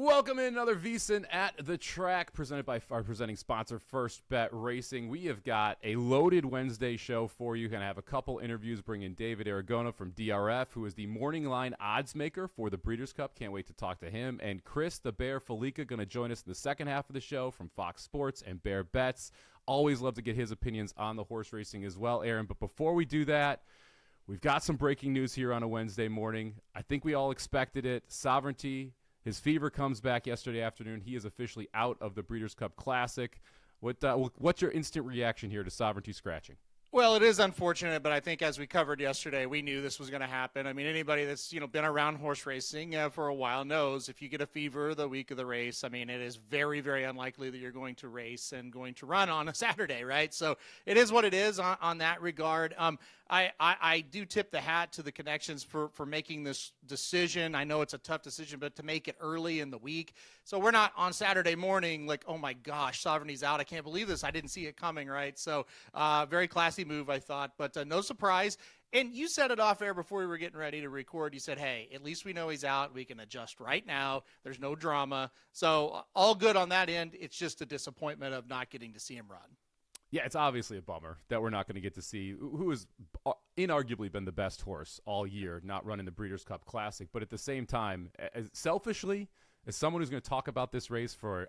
Welcome in another VSiN at the track, presented by our presenting sponsor, First Bet Racing. We have got a loaded Wednesday show for you. Going to have a couple interviews. Bring in David Aragona from DRF, who is the morning line odds maker for the Breeders' Cup. Can't wait to talk to him. And Chris, the Bear Fallica, going to join us in the second half of the show from Fox Sports and Bear Bets. Always love to get his opinions on the horse racing as well, Aaron. But before we do that, we've got some breaking news here on a Wednesday morning. I think we all expected it. Sovereignty. His fever comes back yesterday afternoon. He is officially out of the Breeders' Cup Classic. What's your instant reaction here to Sovereignty scratching? Well, it is unfortunate, but I think as we covered yesterday, we knew this was going to happen. I mean, anybody that's been around horse racing for a while knows if you get a fever the week of the race, I mean, it is very, very unlikely that you're going to race and going to run on a Saturday, right? So it is what it is on that regard. I do tip the hat to the connections for making this decision. I know it's a tough decision, but to make it early in the week. So we're not on Saturday morning like, oh my gosh, Sovereignty's out. I can't believe this. I didn't see it coming, right? So very classy move, I thought, but no surprise. And you set it off air before we were getting ready to record. You said, hey, at least we know he's out. We can adjust right now. There's no drama. So all good on that end. It's just a disappointment of not getting to see him run. Yeah, it's obviously a bummer that we're not going to get to see who has inarguably been the best horse all year, not running the Breeders' Cup Classic. But at the same time, selfishly, as someone who's going to talk about this race for,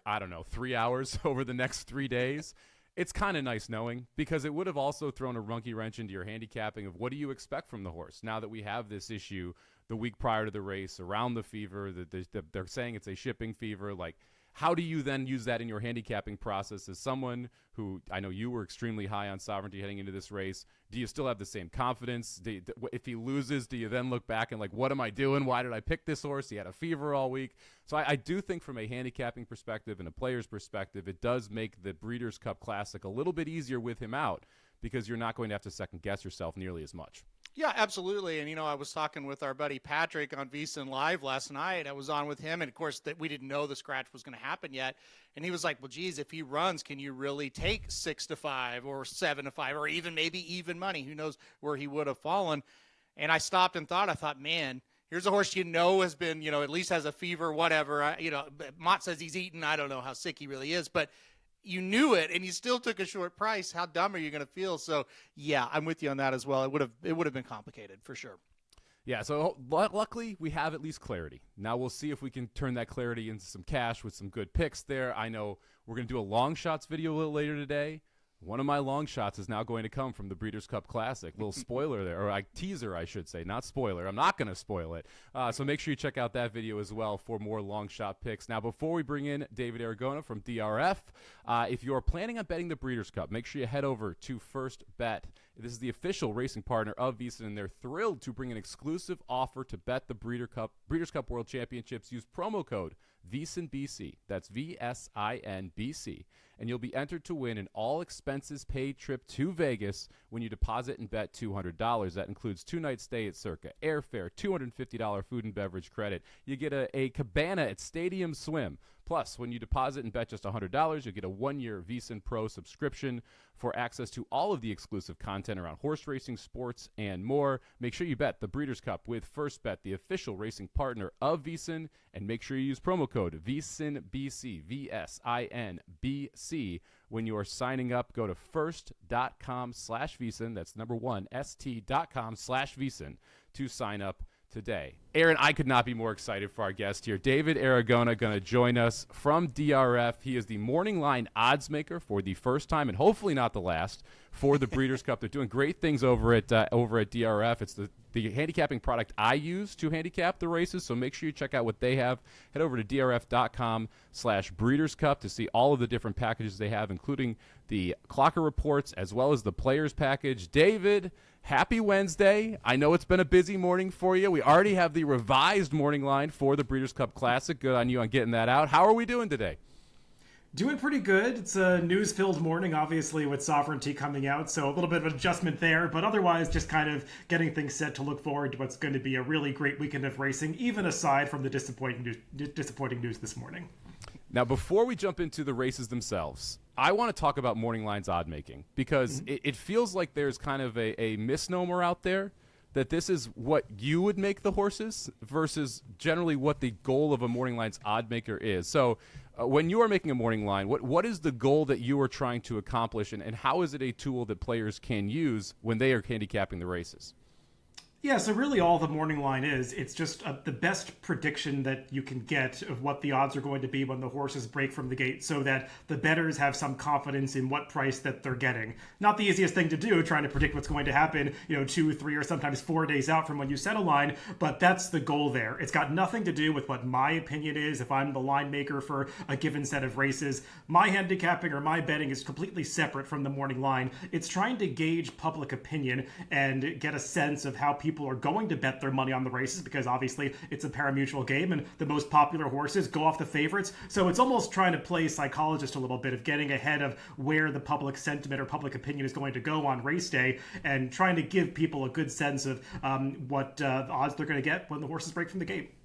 3 hours over the next 3 days, it's kind of nice knowing, because it would have also thrown a monkey wrench into your handicapping of what do you expect from the horse now that we have this issue the week prior to the race around the fever. They're saying it's a shipping fever. Like, how do you then use that in your handicapping process as someone who, I know you were extremely high on Sovereignty heading into this race? Do you still have the same confidence? If he loses, do you then look back and like, what am I doing? Why did I pick this horse? He had a fever all week. So I do think from a handicapping perspective and a player's perspective, it does make the Breeders' Cup Classic a little bit easier with him out, because you're not going to have to second guess yourself nearly as much. Yeah, absolutely. And, I was talking with our buddy Patrick on VSiN Live last night. I was on with him, and, of course, that we didn't know the scratch was going to happen yet. And he was like, well, geez, if he runs, can you really take 6-5 or 7-5 or even maybe even money? Who knows where he would have fallen? And I stopped and thought, man, here's a horse has been, at least has a fever, whatever. Mott says he's eaten. I don't know how sick he really is, but you knew it, and you still took a short price. How dumb are you going to feel? So, yeah, I'm with you on that as well. It would have been complicated for sure. Yeah, so luckily we have at least clarity. Now we'll see if we can turn that clarity into some cash with some good picks there. I know we're going to do a long shots video a little later today. One of my long shots is now going to come from the Breeders' Cup Classic. Little spoiler there, or teaser, I should say, not spoiler. I'm not going to spoil it. So make sure you check out that video as well for more long shot picks. Now, before we bring in David Aragona from DRF, if you're planning on betting the Breeders' Cup, make sure you head over to First Bet. This is the official racing partner of VSiN, and they're thrilled to bring an exclusive offer to bet the Breeders' Cup World Championships. Use promo code VSiNBC. That's VSINBC. And you'll be entered to win an all-expenses-paid trip to Vegas when you deposit and bet $200. That includes 2-night stay at Circa, airfare, $250 food and beverage credit. You get a cabana at Stadium Swim. Plus, when you deposit and bet just $100, you'll get a 1-year VSiN Pro subscription for access to all of the exclusive content around horse racing, sports, and more. Make sure you bet the Breeders' Cup with First Bet, the official racing partner of VSiN, and make sure you use promo code VSiNBC, VSINBC, when you are signing up. Go to first.com/VSiN, that's number 1, st.com/VSiN, to sign up today. Aaron, I could not be more excited for our guest here. David Aragona going to join us from DRF. He is the morning line odds maker for the first time, and hopefully not the last, for the Breeders' Cup. They're doing great things over at DRF. It's the handicapping product I use to handicap the races, so make sure you check out what they have. Head over to drf.com/Breeders' Cup to see all of the different packages they have, including the Clocker reports as well as the players package. David, happy Wednesday. I know it's been a busy morning for you. We already have the revised morning line for the Breeders' Cup Classic. Good on you on getting that out. How are we doing today? Doing pretty good. It's a news-filled morning, obviously, with Sovereignty coming out, so a little bit of an adjustment there, but otherwise just kind of getting things set to look forward to what's going to be a really great weekend of racing, even aside from the disappointing news this morning. Now, before we jump into the races themselves, I want to talk about morning lines odd making, because it feels like there's kind of a misnomer out there that this is what you would make the horses versus generally what the goal of a morning line's odd maker is. So when you are making a morning line, what is the goal that you are trying to accomplish, and how is it a tool that players can use when they are handicapping the races? Yeah, so really all the morning line is, it's just the best prediction that you can get of what the odds are going to be when the horses break from the gate, so that the bettors have some confidence in what price that they're getting. Not the easiest thing to do, trying to predict what's going to happen, 2, 3, or sometimes 4 days out from when you set a line, but that's the goal there. It's got nothing to do with what my opinion is. If I'm the line maker for a given set of races, my handicapping or my betting is completely separate from the morning line. It's trying to gauge public opinion and get a sense of how people are going to bet their money on the races, because obviously it's a pari-mutuel game and the most popular horses go off the favorites. So it's almost trying to play psychologist a little bit, of getting ahead of where the public sentiment or public opinion is going to go on race day, and trying to give people a good sense of what odds they're going to get when the horses break from the gate.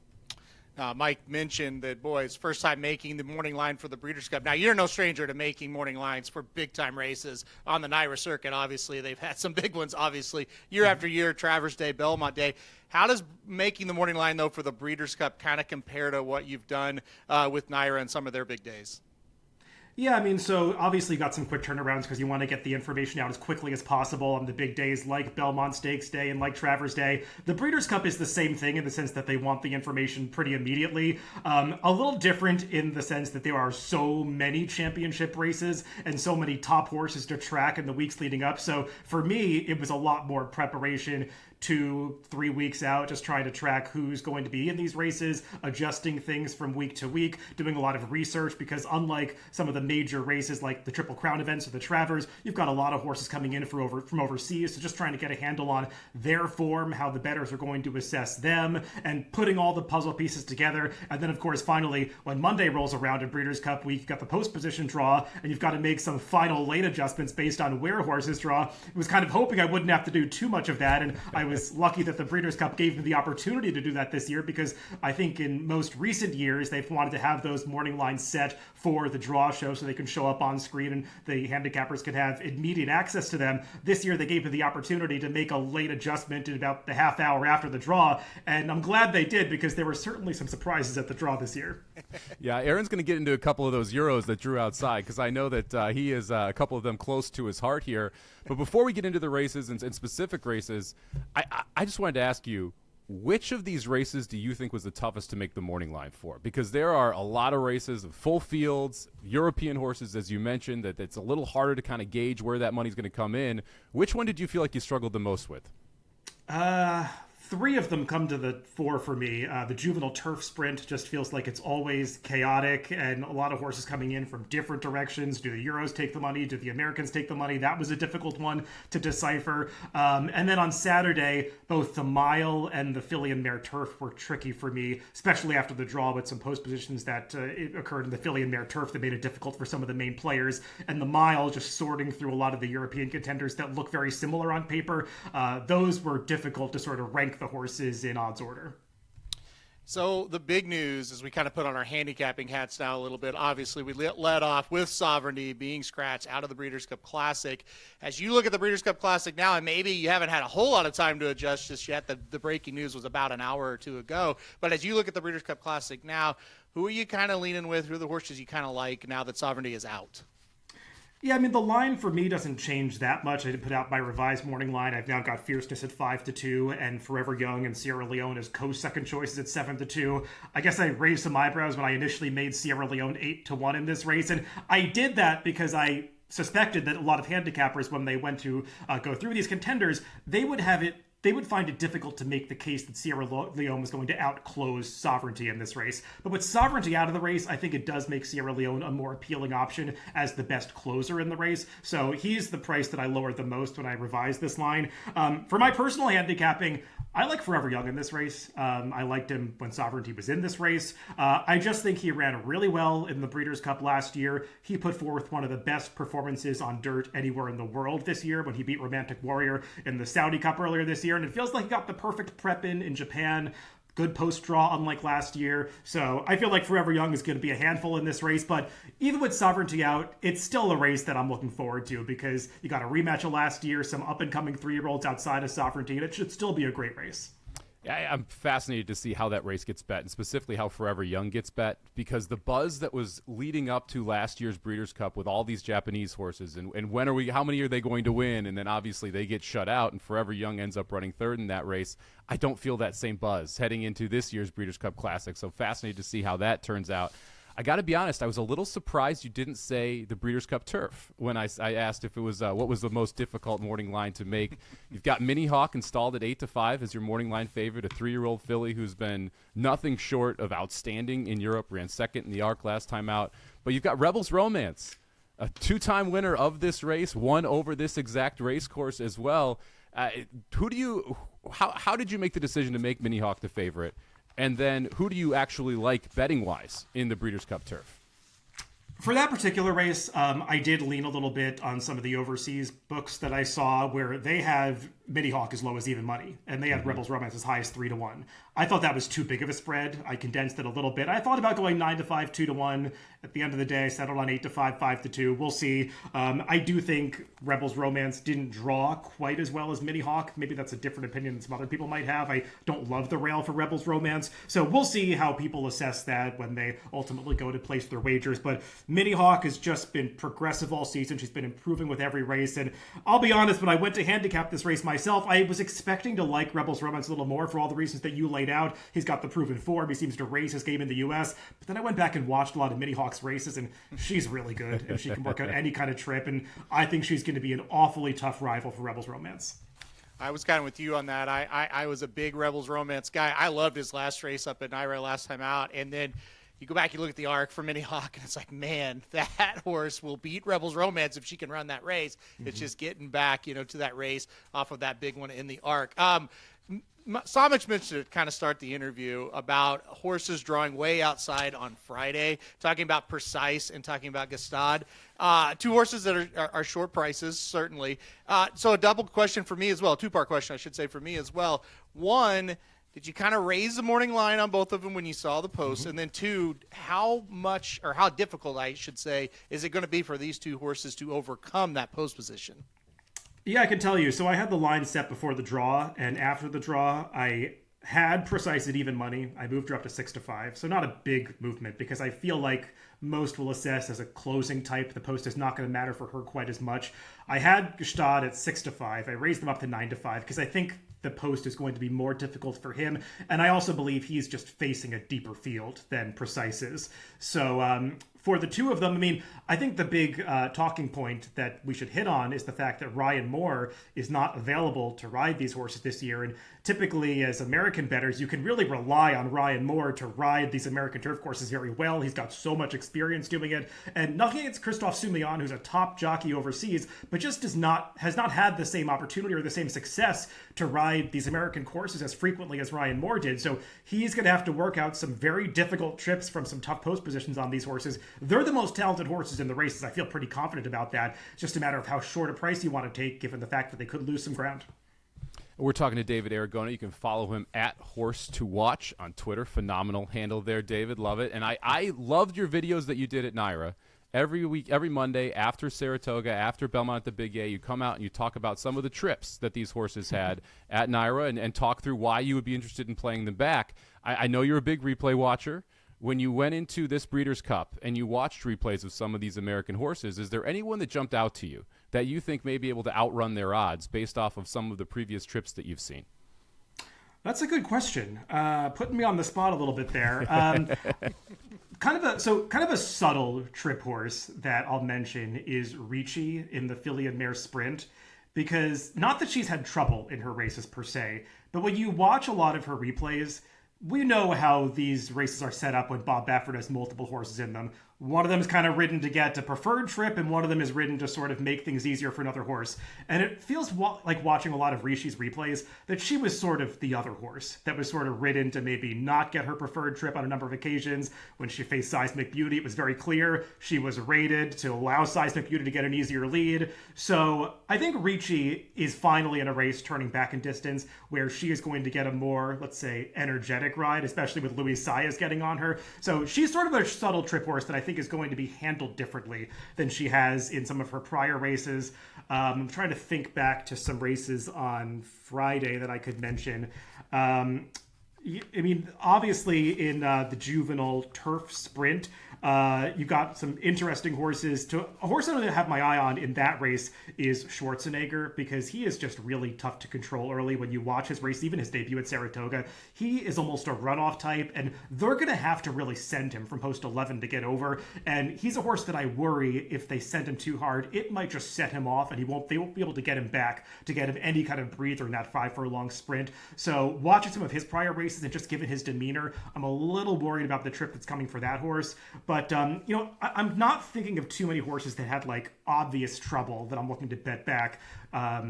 Mike mentioned that, boy, it's first time making the morning line for the Breeders' Cup. Now, you're no stranger to making morning lines for big-time races on the NYRA circuit. Obviously, they've had some big ones, obviously, year after year, Travers Day, Belmont Day. How does making the morning line, though, for the Breeders' Cup kind of compare to what you've done with NYRA and some of their big days? Yeah, I mean, so obviously you got some quick turnarounds because you want to get the information out as quickly as possible on the big days like Belmont Stakes Day and like Travers Day. The Breeders' Cup is the same thing in the sense that they want the information pretty immediately. A little different in the sense that there are so many championship races and so many top horses to track in the weeks leading up. So for me, it was a lot more preparation, 2-3 weeks out, just trying to track who's going to be in these races, adjusting things from week to week, doing a lot of research, because unlike some of the major races like the Triple Crown events or the Travers, you've got a lot of horses coming in from overseas, so just trying to get a handle on their form, how the bettors are going to assess them, and putting all the puzzle pieces together. And then, of course, finally, when Monday rolls around in Breeders' Cup week, you've got the post-position draw, and you've got to make some final late adjustments based on where horses draw. I was kind of hoping I wouldn't have to do too much of that, and I was lucky that the Breeders' Cup gave me the opportunity to do that this year, because I think in most recent years they've wanted to have those morning lines set for the draw show so they can show up on screen and the handicappers can have immediate access to them. This year they gave me the opportunity to make a late adjustment in about the half hour after the draw, and I'm glad they did, because there were certainly some surprises at the draw this year. Yeah, Aaron's going to get into a couple of those Euros that drew outside, because I know that he is a couple of them close to his heart here. But before we get into the races and specific races, I just wanted to ask you, which of these races do you think was the toughest to make the morning line for? Because there are a lot of races, full fields, European horses, as you mentioned, that it's a little harder to kind of gauge where that money's going to come in. Which one did you feel like you struggled the most with? 3 of them come to the fore for me. The Juvenile Turf Sprint just feels like it's always chaotic and a lot of horses coming in from different directions. Do the Euros take the money? Do the Americans take the money? That was a difficult one to decipher. And then on Saturday, both the Mile and the Filly and Mare Turf were tricky for me, especially after the draw with some post positions that occurred in the Filly and Mare Turf that made it difficult for some of the main players. And the Mile, just sorting through a lot of the European contenders that look very similar on paper. Those were difficult to sort of rank the horses in odds order. So the big news, as we kind of put on our handicapping hats now a little bit, obviously we led off with Sovereignty being scratched out of the Breeders' Cup Classic. As you look at the Breeders' Cup Classic now, and maybe you haven't had a whole lot of time to adjust just yet, the breaking news was about an hour or two ago, but as you look at the Breeders' Cup Classic now, who are you kind of leaning with? Who are the horses you kind of like now that Sovereignty is out? Yeah, I mean, the line for me doesn't change that much. I did put out my revised morning line. I've now got Fierceness at 5-2 and Forever Young and Sierra Leone as co-second choices at 7-2. I guess I raised some eyebrows when I initially made Sierra Leone 8-1 in this race, and I did that because I suspected that a lot of handicappers, when they went to go through these contenders, they would find it difficult to make the case that Sierra Leone was going to outclose Sovereignty in this race. But with Sovereignty out of the race, I think it does make Sierra Leone a more appealing option as the best closer in the race. So he's the price that I lowered the most when I revised this line. For my personal handicapping, I like Forever Young in this race. I liked him when Sovereignty was in this race. I just think he ran really well in the Breeders' Cup last year. He put forth one of the best performances on dirt anywhere in the world this year when he beat Romantic Warrior in the Saudi Cup earlier this year. And it feels like he got the perfect prep in Japan. good post draw, unlike last year. So I feel like Forever Young is going to be a handful in this race. But even with Sovereignty out, it's still a race that I'm looking forward to because you got a rematch of last year, some up-and-coming 3-year-olds outside of Sovereignty, and it should still be a great race. I'm fascinated to see how that race gets bet, and specifically how Forever Young gets bet, because the buzz that was leading up to last year's Breeders' Cup with all these Japanese horses, and how many are they going to win, and then obviously they get shut out, and Forever Young ends up running third in that race. I don't feel that same buzz heading into this year's Breeders' Cup Classic, so fascinated to see how that turns out. I got to be honest, I was a little surprised you didn't say the Breeders' Cup Turf when I asked if it was what was the most difficult morning line to make. You've got Mini Hawk installed at 8-5 as your morning line favorite, a 3-year-old filly who's been nothing short of outstanding in Europe, ran second in the ARC last time out. But you've got Rebels Romance, a 2-time winner of this race, won over this exact race course as well. How did you make the decision to make Mini Hawk the favorite? And then who do you actually like betting-wise in the Breeders' Cup Turf? For that particular race, I did lean a little bit on some of the overseas books that I saw where they have Mini Hawk as low as even money, and they had Rebels Romance as high as 3-1. I thought that was too big of a spread. I condensed it a little bit. I thought about going 9-5, 2-1. At the end of the day, I settled on 8-5, 5-2. We'll see. I do think Rebels Romance didn't draw quite as well as Mini Hawk. Maybe that's a different opinion than some other people might have. I don't love the rail for Rebels Romance, so we'll see how people assess that when they ultimately go to place their wagers. But Mini Hawk has just been progressive all season. She's been improving with every race, and I'll be honest, when I went to handicap this race myself, I was expecting to like Rebels Romance a little more for all the reasons that you laid out. He's got the proven form. He seems to raise his game in the U.S. But then I went back and watched a lot of Mini Hawk's races, and she's really good, and she can work out any kind of trip, and I think she's going to be an awfully tough rival for Rebels Romance. I was kind of with you on that. I was a big Rebels Romance guy. I loved his last race up at NYRA last time out, and then you go back, you look at the ARC for Mini Hawk, and it's like, man, that horse will beat Rebels Romance if she can run that race. Mm-hmm. It's just getting back, to that race off of that big one in the ARC. Somich mentioned it kind of start the interview about horses drawing way outside on Friday, talking about Precise and talking about Gstaad. Two horses that are short prices, certainly. So a double question for me as well, a two-part question, I should say, for me as well. One, did you kind of raise the morning line on both of them when you saw the post? Mm-hmm. And then two, how much, or how difficult, I should say, is it going to be for these two horses to overcome that post position? Yeah, I can tell you. So I had the line set before the draw, and after the draw, I had Precise at even money. I moved her up to 6-5. So not a big movement because I feel like most will assess as a closing type. The post is not going to matter for her quite as much. I had Gstaad at 6-5. I raised them up to 9-5 because I think the post is going to be more difficult for him. And I also believe he's just facing a deeper field than Precise is. So for the two of them, I think the big talking point that we should hit on is the fact that Ryan Moore is not available to ride these horses this year. And typically, as American bettors, you can really rely on Ryan Moore to ride these American turf courses very well. He's got so much experience doing it. And nothing against Christophe Soumillon, who's a top jockey overseas, but just has not had the same opportunity or the same success to ride these American courses as frequently as Ryan Moore did. So he's going to have to work out some very difficult trips from some tough post positions on these horses. They're the most talented horses in the races. I feel pretty confident about that. It's just a matter of how short a price you want to take, given the fact that they could lose some ground. We're talking to David Aragona. You can follow him at Horse2Watch on Twitter. Phenomenal handle there, David. Love it. And I loved your videos that you did at NYRA. Every week, every Monday, after Saratoga, after Belmont at the Big A, you come out and you talk about some of the trips that these horses had at NYRA and talk through why you would be interested in playing them back. I know you're a big replay watcher. When you went into this Breeders' Cup and you watched replays of some of these American horses, is there anyone that jumped out to you that you think may be able to outrun their odds based off of some of the previous trips that you've seen? That's a good question. Putting me on the spot a little bit there. Kind of a subtle trip horse that I'll mention is Ricci in the Filly and Mare Sprint, because not that she's had trouble in her races per se, but when you watch a lot of her replays, we know how these races are set up when Bob Baffert has multiple horses in them. One of them is kind of ridden to get a preferred trip, and one of them is ridden to sort of make things easier for another horse. And it feels like watching a lot of Ricci's replays that she was sort of the other horse that was sort of ridden to maybe not get her preferred trip on a number of occasions. When she faced Seismic Beauty, it was very clear she was rated to allow Seismic Beauty to get an easier lead. So I think Ricci is finally in a race turning back in distance where she is going to get a more, let's say, energetic dynamic ride, especially with Luis Saez getting on her. So she's sort of a subtle trip horse that I think is going to be handled differently than she has in some of her prior races. I'm trying to think back to some races on Friday that I could mention. I mean, obviously in the Juvenile Turf Sprint, you got some interesting horses. A horse I don't have my eye on in that race is Schwarzenegger, because he is just really tough to control early. When you watch his race, even his debut at Saratoga, he is almost a runoff type, and they're going to have to really send him from post 11 to get over. And he's a horse that I worry if they send him too hard, it might just set him off, and they won't be able to get him back to get him any kind of breather in that 5 furlong sprint. So watching some of his prior races and just given his demeanor, I'm a little worried about the trip that's coming for that horse. But, I'm not thinking of too many horses that had like obvious trouble that I'm looking to bet back,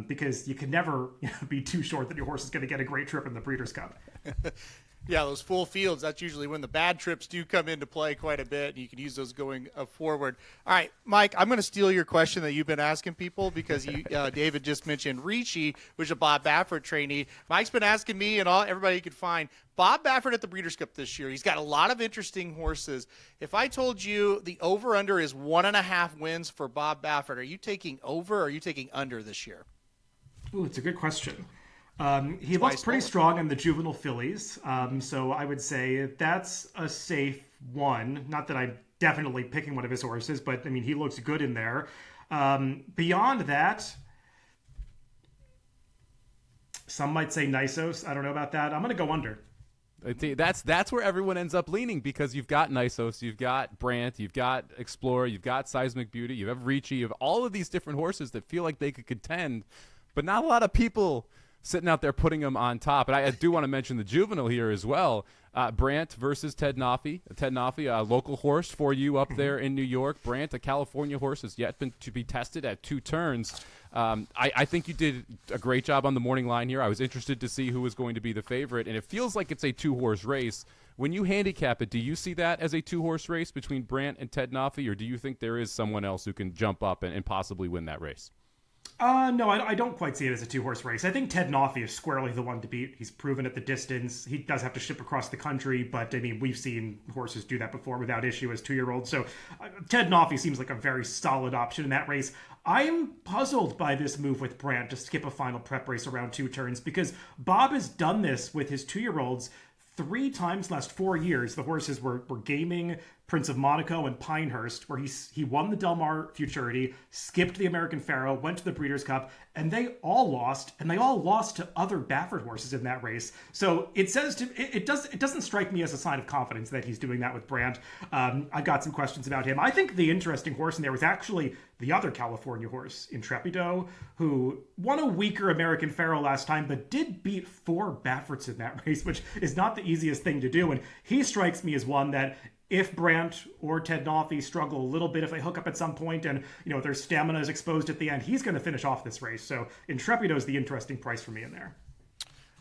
because you can never be too sure that your horse is going to get a great trip in the Breeders' Cup. Yeah, those full fields, that's usually when the bad trips do come into play quite a bit, and you can use those going forward. All right, Mike, I'm going to steal your question that you've been asking people, because David just mentioned Ricci, which is a Bob Baffert trainee. Mike's been asking me and everybody you could find, Bob Baffert at the Breeders' Cup this year. He's got a lot of interesting horses. If I told you the over-under is 1.5 wins for Bob Baffert, are you taking over or are you taking under this year? Ooh, it's a good question. He looks pretty strong in the Juvenile Fillies, so I would say that's a safe one. Not that I'm definitely picking one of his horses, but I mean, he looks good in there. Beyond that, some might say Nisos. I don't know about that. I'm going to go under. I think that's where everyone ends up leaning, because you've got Nisos, you've got Brandt, you've got Explorer, you've got Seismic Beauty, you have Ricci, you have all of these different horses that feel like they could contend, but not a lot of people sitting out there putting them on top. And I do want to mention the Juvenile here as well. Brandt versus Ted Nafi. Ted Nafi, a local horse for you up there in New York. Brandt, a California horse, has yet to be tested at 2 turns. I think you did a great job on the morning line here. I was interested to see who was going to be the favorite, and it feels like it's a 2-horse race. When you handicap it, do you see that as a 2-horse race between Brandt and Ted Nafi, or do you think there is someone else who can jump up and possibly win that race? No, I don't quite see it as a 2-horse race. I think Ted Nafi is squarely the one to beat. He's proven at the distance. He does have to ship across the country, but I mean, we've seen horses do that before without issue as 2-year-olds. So Ted Nafi seems like a very solid option in that race. I'm puzzled by this move with Brandt to skip a final prep race around 2 turns, because Bob has done this with his 2-year-olds 3 times last 4 years. The horses were Gaming, Prince of Monaco, and Pinehurst, where he won the Del Mar Futurity, skipped the American Pharoah, went to the Breeders' Cup, and they all lost, to other Baffert horses in that race. So it doesn't strike me as a sign of confidence that he's doing that with Brandt. I've got some questions about him. I think the interesting horse in there was actually the other California horse, Intrepido, who won a weaker American Pharoah last time, but did beat 4 Bafferts in that race, which is not the easiest thing to do. And he strikes me as one that, if Brandt or Ted Nafi struggle a little bit, if they hook up at some point and, their stamina is exposed at the end, he's going to finish off this race. So Intrepido is the interesting price for me in there.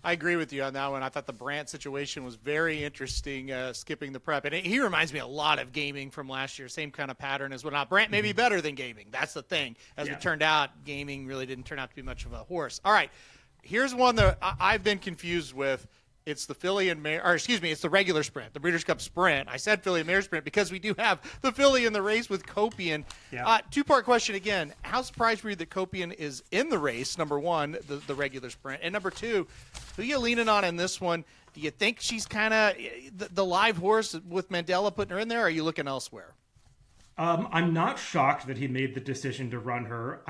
I agree with you on that one. I thought the Brandt situation was very interesting, skipping the prep. And he reminds me a lot of Gaming from last year. Same kind of pattern as well. Brandt may be better than Gaming. That's the thing. As it turned out, Gaming really didn't turn out to be much of a horse. All right, here's one that I've been confused with. It's the Filly and Mare, it's the regular sprint, the Breeders' Cup sprint. I said Filly and Mare sprint because we do have the Filly in the race with Copian. Yeah. 2-part question again. How surprised were you that Copian is in the race, number one, the regular sprint? And number 2, who are you leaning on in this one? Do you think she's kind of the live horse with Mandela putting her in there, or are you looking elsewhere? I'm not shocked that he made the decision to run her.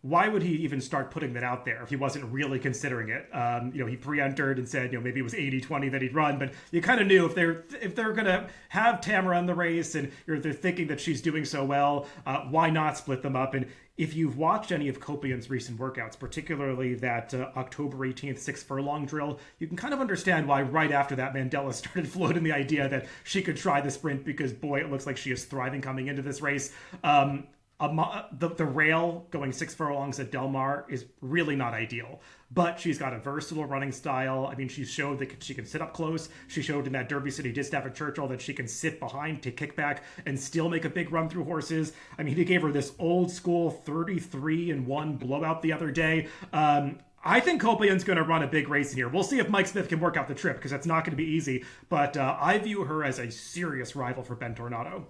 Why would he even start putting that out there if he wasn't really considering it? He pre-entered and said, maybe it was 80-20 that he'd run, but you kind of knew if they're going to have Tamara in the race and they're thinking that she's doing so well, why not split them up? And if you've watched any of Copian's recent workouts, particularly that October 18th 6 furlong drill, you can kind of understand why right after that Mandela started floating the idea that she could try the sprint, because boy, it looks like she is thriving coming into this race. The rail going 6 furlongs at Del Mar is really not ideal, but she's got a versatile running style. She showed that she can sit up close. She showed in that Derby City Distaff at Churchill that she can sit behind, take kickback, and still make a big run through horses. He gave her this old school 33-1 blowout the other day. I think Copian's going to run a big race in here. We'll see if Mike Smith can work out the trip, because that's not going to be easy. But I view her as a serious rival for Ben Tornado.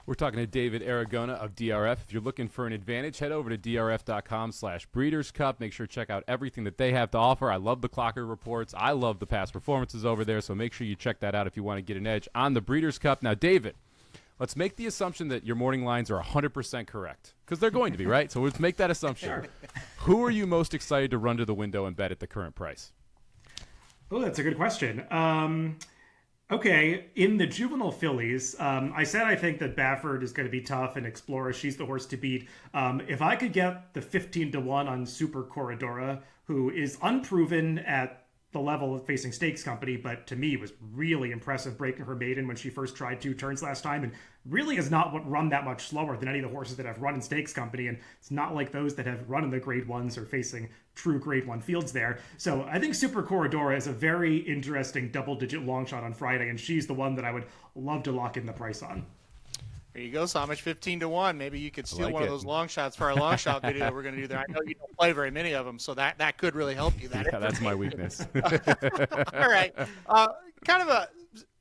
We're talking to David Aragona of DRF. If you're looking for an advantage, head over to drf.com/Breeders' Cup. Make sure to check out everything that they have to offer. I love the Clocker reports. I love the past performances over there, so make sure you check that out if you want to get an edge on the Breeders' Cup. Now, David, let's make the assumption that your morning lines are 100% correct, because they're going to be, right? So let's make that assumption. Sure. Who are you most excited to run to the window and bet at the current price? Oh, that's a good question. Okay, in the juvenile fillies, I said I think that Baffert is going to be tough, and Explorer, she's the horse to beat. If I could get the 15-1 on Super Corridora, who is unproven at the level of facing Stakes Company, but to me was really impressive breaking her maiden when she first tried 2 turns last time, and really has not run that much slower than any of the horses that have run in Stakes Company, and it's not like those that have run in the Grade 1s are facing true Grade 1 fields there. So I think Super Corridora is a very interesting double-digit long shot on Friday, and she's the one that I would love to lock in the price on. There you go, Somich, 15-1. Maybe you could steal like one it. of those long shots for our long shot video we're going to do there. I know you don't play very many of them, so that could really help you. Yeah, that's my weakness. All right. Kind of a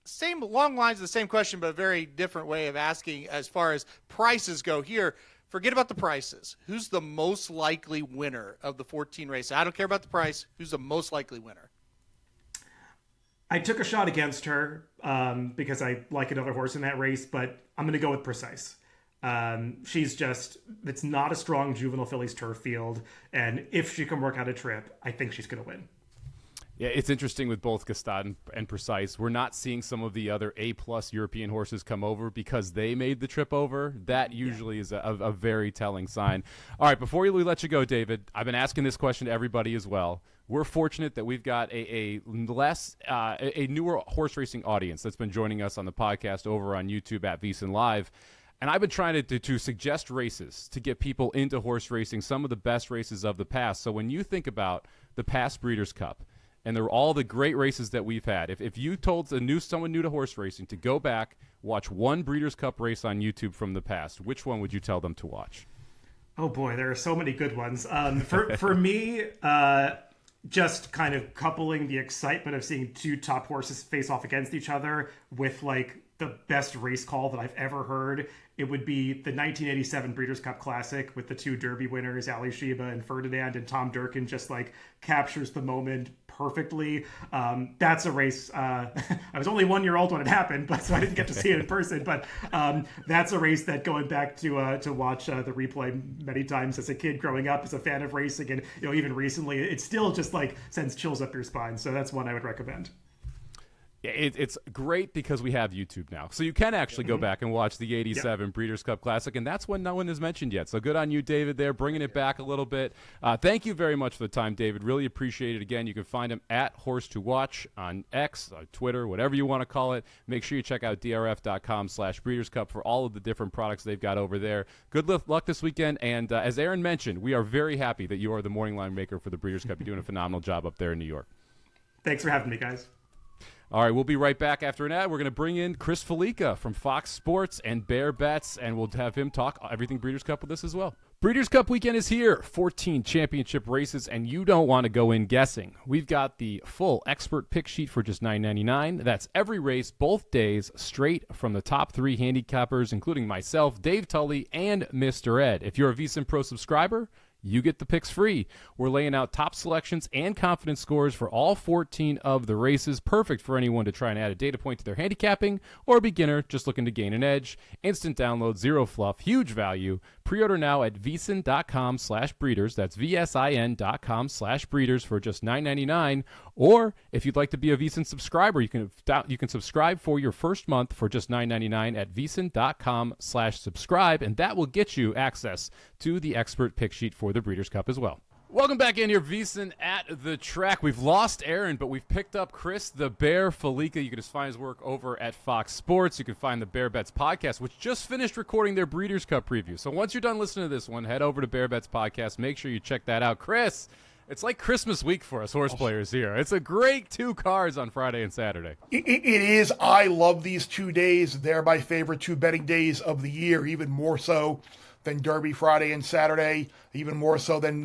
same long lines, the same question, but a very different way of asking as far as prices go here. Forget about the prices. Who's the most likely winner of the 14 races? I don't care about the price. Who's the most likely winner? I took a shot against her because I like another horse in that race, but I'm going to go with Precise. It's not a strong juvenile fillies turf field, and if she can work out a trip, I think she's going to win. Yeah, it's interesting with both Gstaad and Precise. We're not seeing some of the other A-plus European horses come over because they made the trip over. That usually is a very telling sign. All right, before we let you go, David, I've been asking this question to everybody as well. We're fortunate that we've got a newer horse racing audience that's been joining us on the podcast over on YouTube at VSiN Live. And I've been trying to suggest races to get people into horse racing, some of the best races of the past. So when you think about the past Breeders' Cup, and they're all the great races that we've had. If you told someone new to horse racing to go back, watch one Breeders' Cup race on YouTube from the past, which one would you tell them to watch? Oh boy, there are so many good ones. For me, just kind of coupling the excitement of seeing 2 top horses face off against each other with like the best race call that I've ever heard, it would be the 1987 Breeders' Cup Classic with the 2 Derby winners, Ali Sheba and Ferdinand, and Tom Durkin just like captures the moment perfectly. That's a race. I was only 1 year old when it happened, but so I didn't get to see it in person. But that's a race that, going back to watch the replay many times as a kid growing up as a fan of racing, and even recently, it still just like sends chills up your spine. So that's one I would recommend. It's great because we have YouTube now. So you can actually go back and watch the 87 Breeders' Cup Classic, and that's one no one has mentioned yet. So good on you, David, there, bringing it back a little bit. Thank you very much for the time, David. Really appreciate it. Again, you can find him at Horse to Watch on X, on Twitter, whatever you want to call it. Make sure you check out drf.com/Breeders' Cup for all of the different products they've got over there. Good luck this weekend, and as Aaron mentioned, we are very happy that you are the morning line maker for the Breeders' Cup. You're doing a phenomenal job up there in New York. Thanks for having me, guys. All right, we'll be right back after an ad. We're going to bring in Chris Fallica from Fox Sports and Bear Bets, and we'll have him talk everything Breeders' Cup with us as well. Breeders' Cup weekend is here. 14 championship races, and you don't want to go in guessing. We've got the full expert pick sheet for just $9.99. That's every race, both days, straight from the top 3 handicappers, including myself, Dave Tully, and Mr. Ed. If you're a VSiN Pro subscriber, you get the picks free. We're laying out top selections and confidence scores for all 14 of the races. Perfect for anyone to try and add a data point to their handicapping, or a beginner just looking to gain an edge. Instant download, zero fluff, huge value. Pre-order now at vsin.com/breeders. That's VSIN.com/breeders for just $9.99. Or if you'd like to be a VSiN subscriber, you can subscribe for your first month for just $9.99 at vsin.com/subscribe, and that will get you access to the expert pick sheet for the Breeders' Cup as well. Welcome back in here, VSiN at the track. We've lost Aaron, but we've picked up Chris the Bear Fallica. You can just find his work over at Fox Sports. You can find the Bear Bets podcast, which just finished recording their Breeders' Cup preview. So once you're done listening to this one, head over to Bear Bets podcast. Make sure you check that out. Chris, it's like Christmas week for us horse players here. It's a great 2 cards on Friday and Saturday. It is. I love these 2 days. They're my favorite 2 betting days of the year, even more so than Derby Friday and Saturday, even more so than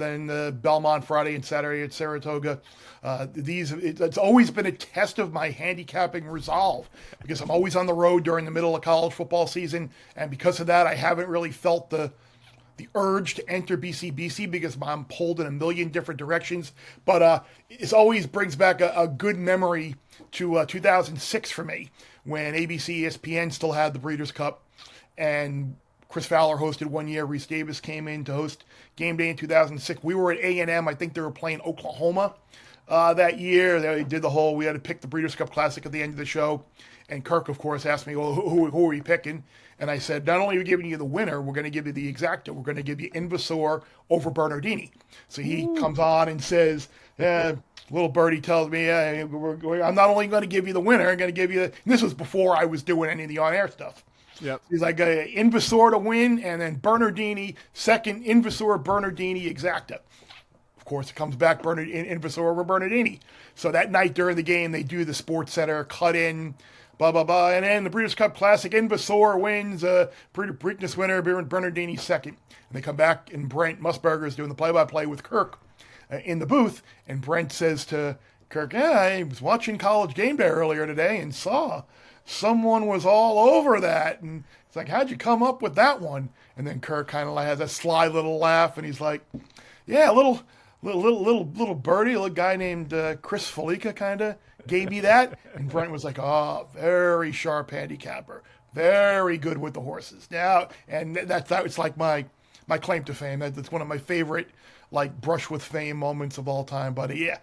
Belmont Friday and Saturday at Saratoga. It's always been a test of my handicapping resolve because I'm always on the road during the middle of college football season, and because of that, I haven't really felt the urge to enter BCBC because I'm pulled in a million different directions. But it always brings back a good memory to 2006 for me when ABC ESPN still had the Breeders' Cup, and Chris Fowler hosted one year. Reese Davis came in to host game day in 2006. We were at A&M. I think they were playing Oklahoma that year. They did we had to pick the Breeders' Cup Classic at the end of the show. And Kirk, of course, asked me, well, who are you picking? And I said, not only are we giving you the winner, we're going to give you the exacta. We're going to give you Invasor over Bernardini. So he comes on and says, little birdie tells me, I'm not only going to give you the winner, I'm going to give you, and this was before I was doing any of the on-air stuff. Yep. He's like, Invasor to win, and then Bernardini, second, Invasor, Bernardini, exacta. Of course, it comes back Invasor over Bernardini. So that night during the game, they do the Sports Center cut-in, blah, blah, blah. And then the Breeders' Cup Classic, Invasor wins, Preakness winner, Bernardini second. And they come back, and Brent Musburger is doing the play-by-play with Kirk in the booth. And Brent says to Kirk, I was watching College Game Day earlier today and saw someone was all over that. And it's like, how'd you come up with that one? And then Kirk kind of has a sly little laugh, and he's like, yeah, little birdie, a little guy named Chris Fallica kind of gave me that. And Brent was like, oh, very sharp handicapper, very good with the horses. Now, and that's like my claim to fame. That's one of my favorite like brush with fame moments of all time. But yeah,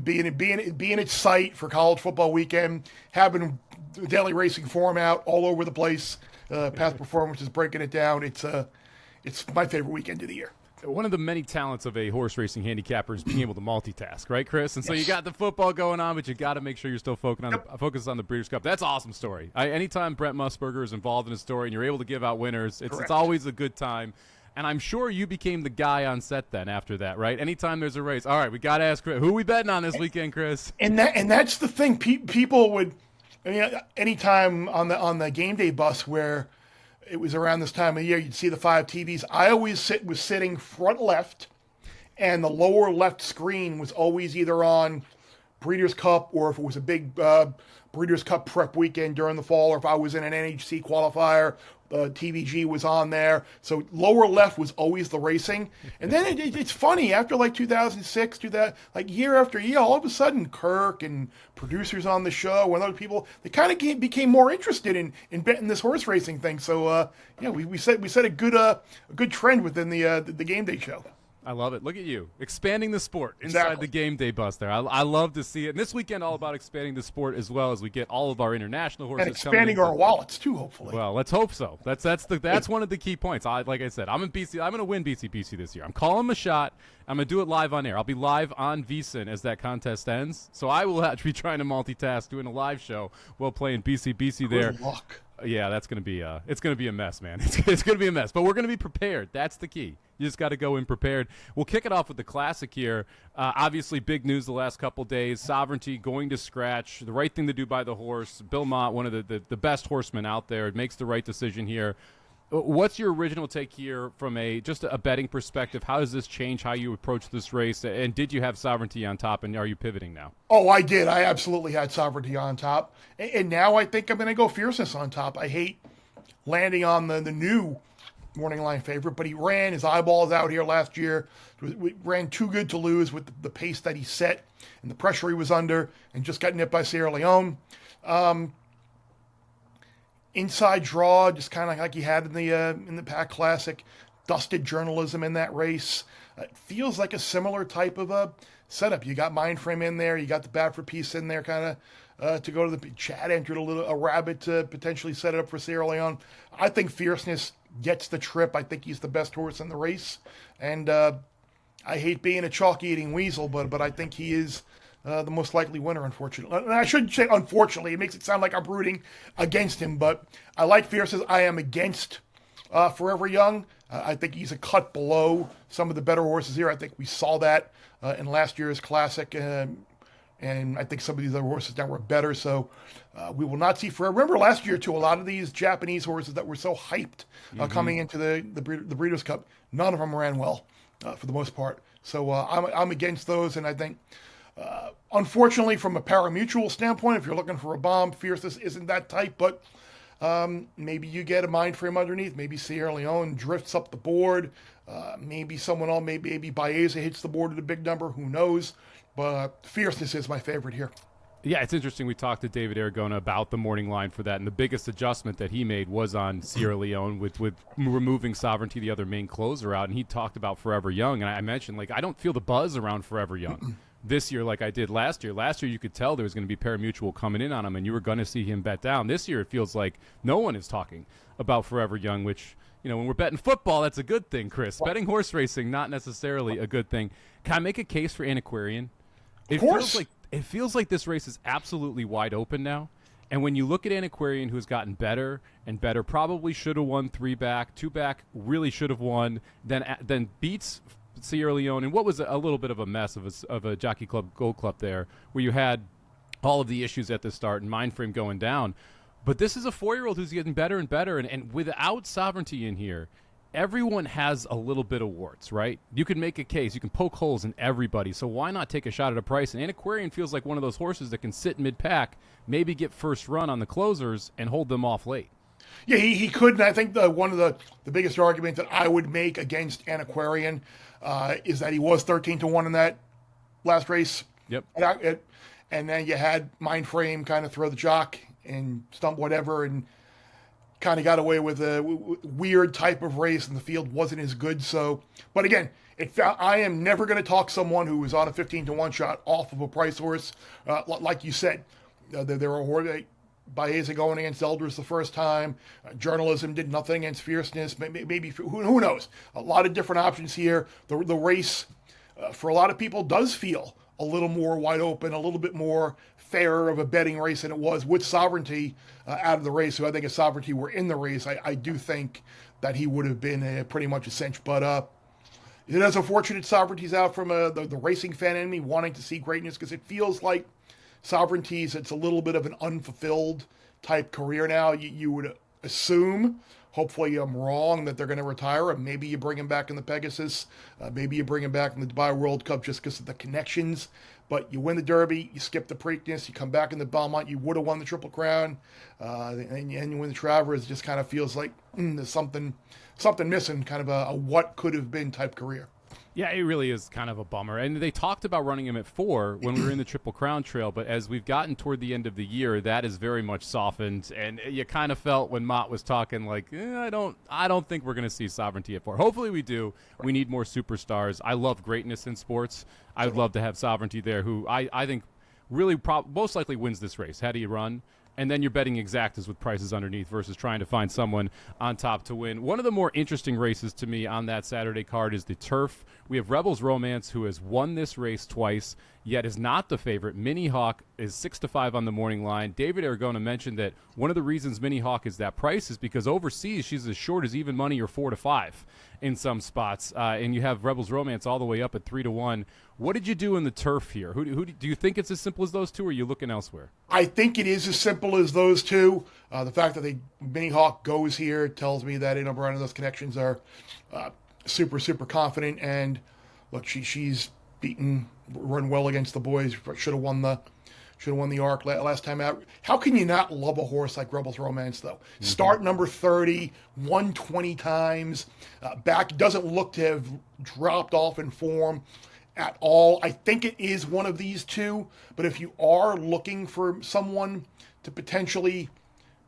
being at site for college football weekend, having daily racing form out all over the place, past performances, breaking it down. It's my favorite weekend of the year. One of the many talents of a horse racing handicapper is being able to multitask, right, Chris? And so you got the football going on, but you got to make sure you're still focused on the Breeders' Cup. That's an awesome story. Anytime Brent Musburger is involved in a story and you're able to give out winners, it's always a good time. And I'm sure you became the guy on set then after that, right? Anytime there's a race, all right, we got to ask Chris, who are we betting on this weekend, Chris? And that's the thing. People would, anytime on the game day bus where it was around this time of year, you'd see the 5 TVs. I always was sitting front left, and the lower left screen was always either on Breeders' Cup, or if it was a big Breeders' Cup prep weekend during the fall, or if I was in an NHC qualifier, TVG was on there. So lower left was always the racing. And then it's funny, after like 2006, like year after year, all of a sudden Kirk and producers on the show and other people, they kind of became more interested in betting this horse racing thing. So we set a good trend within the game day show. I love it. Look at you, expanding the sport inside the game day bus there. I love to see it. And this weekend, all about expanding the sport as well as we get all of our international horses and expanding our wallets too, hopefully. Well, let's hope so. That's one of the key points. Like I said, I'm going to win BCBC this year. I'm calling a shot. I'm going to do it live on air. I'll be live on VSiN as that contest ends. So I will have to be trying to multitask, doing a live show while playing BCBC there. Good luck. Yeah, that's going to be it's going to be a mess, man. It's going to be a mess, but we're going to be prepared. That's the key. You just got to go in prepared. We'll kick it off with the Classic here. Obviously, big news the last couple days. Sovereignty going to scratch. The right thing to do by the horse. Bill Mott, one of the best horsemen out there, makes the right decision here. What's your original take here from just a betting perspective? How does this change how you approach this race? And did you have Sovereignty on top, and are you pivoting now? Oh, I did. I absolutely had Sovereignty on top. And now I think I'm going to go Fierceness on top. I hate landing on the new Morning Line favorite, but he ran his eyeballs out here last year. Ran too good to lose with the pace that he set and the pressure he was under, and just got nipped by Sierra Leone. Inside draw, just kind of like he had in the Pac Classic. Dusted journalism in that race. It feels like a similar type of a setup. You got Mindframe in there. You got the Baffert piece in there, kind of to go to the. Chad entered a rabbit to potentially set it up for Sierra Leone. I think Fierceness gets the trip. I think he's the best horse in the race, and I hate being a chalk-eating weasel, but I think he is the most likely winner, unfortunately. And I shouldn't say unfortunately. It makes it sound like I'm rooting against him, but I like Fierceness. I am against Forever Young. I think he's a cut below some of the better horses here. I think we saw that in last year's Classic. And I think some of these other horses now were better. So we will not see forever. Remember last year, too, a lot of these Japanese horses that were so hyped coming into the Breeders' Cup, none of them ran well for the most part. So I'm against those. And I think, unfortunately, from a pari-mutuel standpoint, if you're looking for a bomb, Fierceness isn't that tight. But maybe you get a mind frame underneath. Maybe Sierra Leone drifts up the board. Maybe someone else, maybe Baeza hits the board at a big number. Who knows? But Fierceness is my favorite here. Yeah, it's interesting. We talked to David Aragona about the morning line for that, and the biggest adjustment that he made was on Sierra Leone with removing Sovereignty, the other main closer, out, and he talked about Forever Young, and I mentioned, like, I don't feel the buzz around Forever Young this year like I did last year. Last year you could tell there was going to be pari-mutuel coming in on him, and you were going to see him bet down. This year it feels like no one is talking about Forever Young, which, you know, when we're betting football, that's a good thing, Chris. Betting horse racing, not necessarily a good thing. Can I make a case for Antiquarian? Of course. It feels like this race is absolutely wide open now. And when you look at Antiquarian, who's gotten better and better, probably should have won 3 back, 2 back, really should have won, then beats Sierra Leone, and what was a little bit of a mess of a Jockey Club Gold Club there, where you had all of the issues at the start and mind frame going down. But this is a 4-year-old who's getting better and better, and without Sovereignty in here, everyone has a little bit of warts, right? You can make a case. You can poke holes in everybody. So why not take a shot at a price? And Antiquarian feels like one of those horses that can sit mid-pack, maybe get first run on the closers, and hold them off late. Yeah, he could. And I think one of the biggest arguments that I would make against Antiquarian is that he was 13-1 in that last race. Yep. And then you had Mindframe kind of throw the jock and stump whatever, and kind of got away with a weird type of race, and the field wasn't as good. So, but again, I am never going to talk someone who was on a 15-1 shot off of a price horse. Like you said, there were Baeza going against Elders the first time. Journalism did nothing against Fierceness. Maybe who knows? A lot of different options here. The race, for a lot of people, does feel a little more wide open, a little bit more fair of a betting race than it was with Sovereignty out of the race. So I think if Sovereignty were in the race, I do think that he would have been pretty much a cinch. But it is unfortunate Sovereignty's out from the racing fan in me wanting to see greatness, because it feels like Sovereignty's, it's a little bit of an unfulfilled type career now. You would assume, hopefully I'm wrong, that they're going to retire him. Maybe you bring him back in the Pegasus. Maybe you bring him back in the Dubai World Cup just because of the connections. But you win the Derby, you skip the Preakness, you come back in the Belmont, you would have won the Triple Crown, and you win the Travers. It just kind of feels like there's something missing, kind of a what could have been type career. Yeah, it really is kind of a bummer. And they talked about running him at 4 when we were in the Triple Crown Trail, but as we've gotten toward the end of the year, that is very much softened. And you kind of felt when Mott was talking, like, I don't think we're going to see Sovereignty at 4. Hopefully we do. We need more superstars. I love greatness in sports. I would love to have Sovereignty there, who I think really most likely wins this race. How do you run? And then you're betting exactas with prices underneath versus trying to find someone on top to win. One of the more interesting races to me on that Saturday card is the Turf. We have Rebels Romance, who has won this race twice, yet is not the favorite. Mini Hawk is 6-5 on the morning line. David Aragona mentioned that one of the reasons Mini Hawk is that price is because overseas she's as short as even money or 4-5 in some spots. And you have Rebels Romance all the way up at 3-1. What did you do in the Turf here? Who do you think it's as simple as those two, or are you looking elsewhere? I think it is as simple as those two. The fact that Mini Hawk goes here tells me that Brian and those connections are super, super confident. And look, she's run well against the boys. Should have won the Arc last time out. How can you not love a horse like Rebels Romance, though? Mm-hmm. Start number 30, won 20 times. Back doesn't look to have dropped off in form at all. I think it is one of these two, but if you are looking for someone to potentially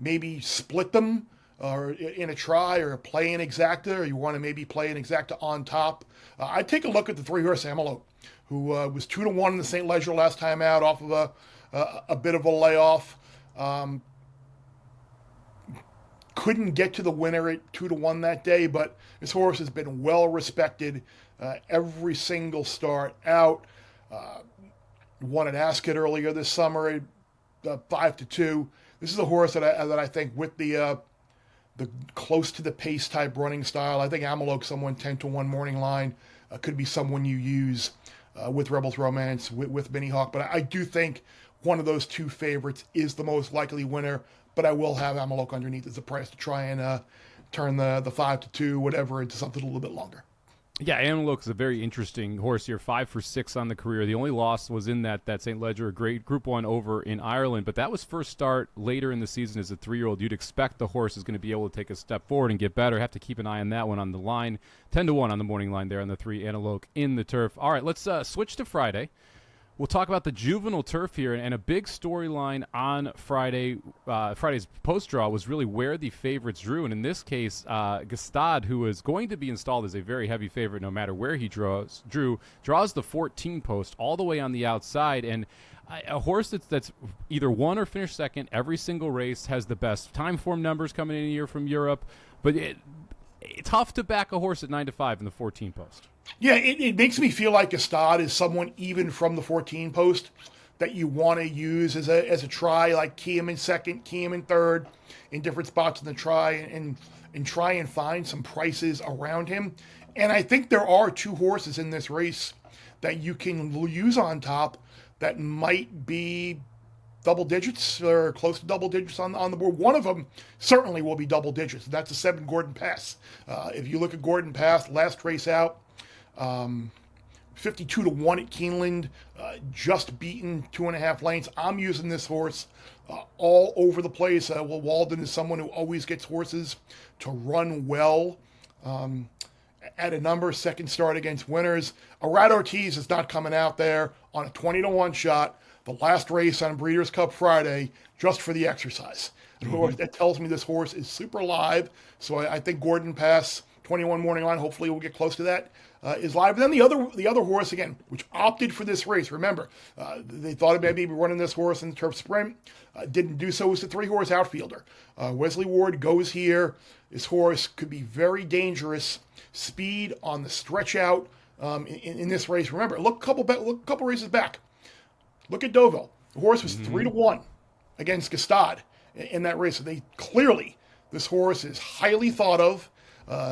maybe split them or in a try or play an exacta, or you want to maybe play an exacta on top, I'd take a look at the 3-horse Amelope, who was 2-1 in the St. Leger last time out off of a bit of a layoff. Couldn't get to the winner at 2-1 that day, but this horse has been well respected every single start out. Won at Ascot earlier this summer, 5-2. This is a horse that I think with the close to the pace type running style, I think Amelope, someone 10-1 morning line, could be someone you use with Rebels Romance, with Minnie Hawk. But I do think one of those two favorites is the most likely winner. But I will have Amalok underneath as a price to try and turn the 5-2 whatever into something a little bit longer. Yeah, Amalok is a very interesting horse here. 5 for 6 on the career. The only loss was in that St. Ledger, a great Group 1 over in Ireland. But that was first start later in the season as a 3-year-old. You'd expect the horse is going to be able to take a step forward and get better. Have to keep an eye on that one on the line. 10-1 on the morning line there on the 3 Amalok in the turf. All right, let's switch to Friday. We'll talk about the juvenile turf here, and a big storyline on Friday. Friday's post draw was really where the favorites drew, and in this case, Gstaad, who is going to be installed as a very heavy favorite no matter where he draws the 14 post all the way on the outside, and a horse that's either won or finished second every single race, has the best time form numbers coming in a year from Europe, but it's tough to back a horse at 9-5 in the 14 post. Yeah, it makes me feel like Gstaad is someone even from the 14 post that you want to use as a try, like key him in second, key him in third, in different spots in the try, and try and find some prices around him. And I think there are two horses in this race that you can use on top that might be double digits or close to double digits on the board. One of them certainly will be double digits. That's the 7 Gordon Pass. If you look at Gordon Pass, last race out, 52-1 at Keeneland, just beaten 2.5 lengths. I'm using this horse all over the place. Walden is someone who always gets horses to run well at a number. Second start against winners. Arad Ortiz is not coming out there on a 20-1 shot. The last race on Breeders' Cup Friday, just for the exercise. Mm-hmm. That tells me this horse is super live. So I think Gordon Pass, 21 morning line, hopefully we'll get close to that, is live. And then the other horse, again, which opted for this race, remember, they thought of maybe running this horse in the turf sprint, didn't do so, was the 3-horse outfielder. Wesley Ward goes here. This horse could be very dangerous. Speed on the stretch out in this race. Remember, look a couple races back. Look at Deauville. The horse was 3-1 against Gstaad in that race. So this horse is highly thought of.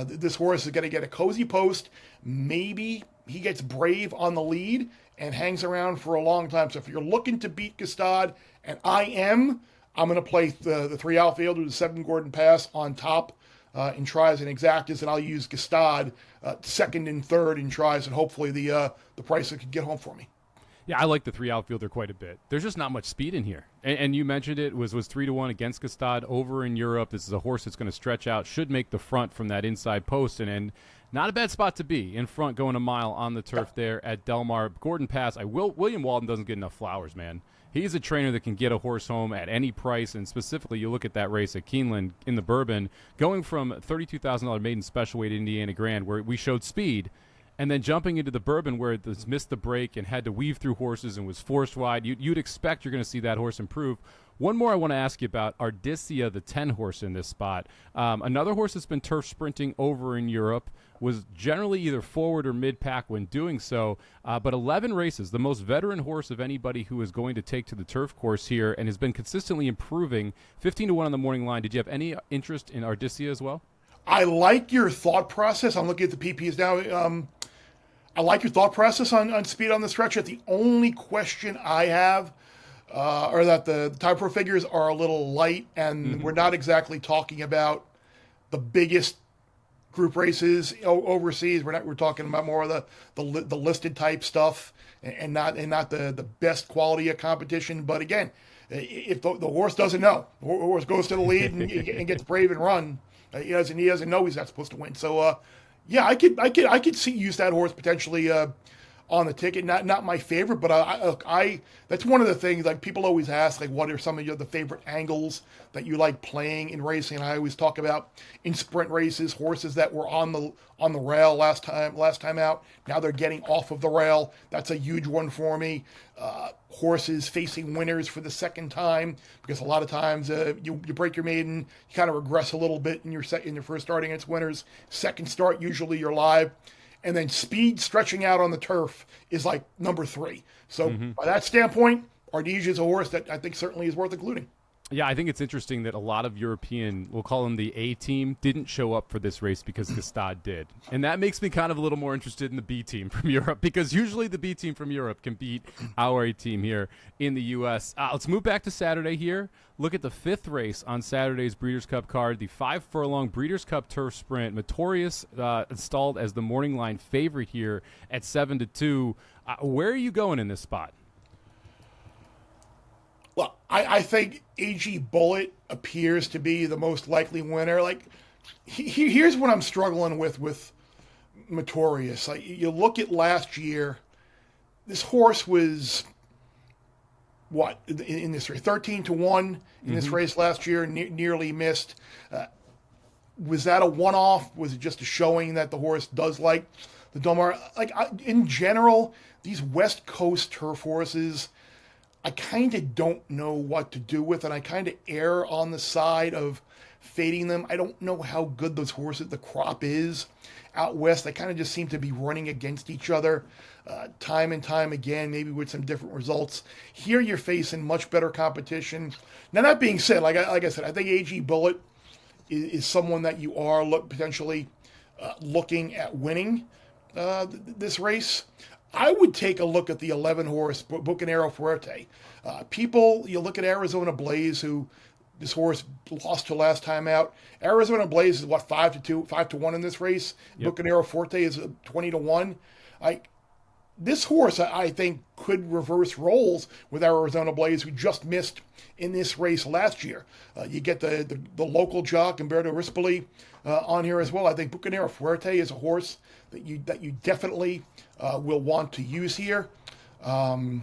This horse is going to get a cozy post. Maybe he gets brave on the lead and hangs around for a long time. So if you're looking to beat Gstaad, and I'm going to play the 3 outfielders, the 7 Gordon Pass on top in tries and exactas, and I'll use Gstaad second and third in tries, and hopefully the price that could get home for me. Yeah, I like the 3 outfielder quite a bit. There's just not much speed in here. And you mentioned it was 3-1 against Gstaad over in Europe. This is a horse that's going to stretch out, should make the front from that inside post, and not a bad spot to be in front going a mile on the turf there at Del Mar. Gordon Pass, William Walden doesn't get enough flowers, man. He's a trainer that can get a horse home at any price, and specifically you look at that race at Keeneland in the Bourbon, going from $32,000 maiden special weight Indiana Grand where we showed speed, and then jumping into the Bourbon where it missed the break and had to weave through horses and was forced wide. You'd expect you're going to see that horse improve. One more I want to ask you about, Ardisia, the 10 horse in this spot. Another horse that's been turf sprinting over in Europe, was generally either forward or mid-pack when doing so, but 11 races, the most veteran horse of anybody who is going to take to the turf course here, and has been consistently improving. 15-1 on the morning line. Did you have any interest in Ardisia as well? I like your thought process. I'm looking at the PPs now. I like your thought process on speed on the stretch. The only question I have are that the Time Pro figures are a little light, and we're not exactly talking about the biggest group races overseas. We're talking about more of the listed type stuff, and not the best quality of competition. But again, if the horse doesn't know, the horse goes to the lead and gets brave and run, he doesn't know he's not supposed to win. So yeah, I could see use that horse potentially on the ticket. Not my favorite, but I that's one of the things, like, people always ask, like, what are some of the favorite angles that you like playing in racing? And I always talk about in sprint races, horses that were on the rail last time out. Now they're getting off of the rail. That's a huge one for me. Horses facing winners for the second time, because a lot of times you break your maiden, you kind of regress a little bit in your first start against winners. Second start, usually you're live. And then speed stretching out on the turf is like number 3. So by that standpoint, Ardisia is a horse that I think certainly is worth including. Yeah, I think it's interesting that a lot of European, we'll call them the A team, didn't show up for this race because Gstaad did. And that makes me kind of a little more interested in the B team from Europe, because usually the B team from Europe can beat our A team here in the U.S. Let's move back to Saturday here. Look at the 5th race on Saturday's Breeders' Cup card, the 5-furlong Breeders' Cup Turf Sprint. Notorious installed as the morning line favorite here at 7-2. Where are you going in this spot? Well, I think AG Bullet appears to be the most likely winner. Like, here's what I'm struggling with Notorious. Like, you look at last year, this horse was what in this race, 13-1 in this race last year, nearly missed. Was that a one-off? Was it just a showing that the horse does like the Del? Like, in general, these West Coast turf horses, I kind of don't know what to do with, and I kind of err on the side of fading them. I don't know how good those horses, the crop is out west. They kind of just seem to be running against each other time and time again, maybe with some different results. Here you're facing much better competition. Now, that being said, like I said, I think AG Bullet is someone that you are potentially looking at winning this race. I would take a look at the 11-horse Bucanero Fuerte. You look at Arizona Blaze, who this horse lost to last time out. Arizona Blaze is 5-1 in this race. Yep. Bucanero Fuerte is 20-1. This horse, I think, could reverse roles with Arizona Blaze, who just missed in this race last year. You get the local jock, Umberto Rispoli, on here as well. I think Bucanero Fuerte is a horse that you definitely will want to use here. Trying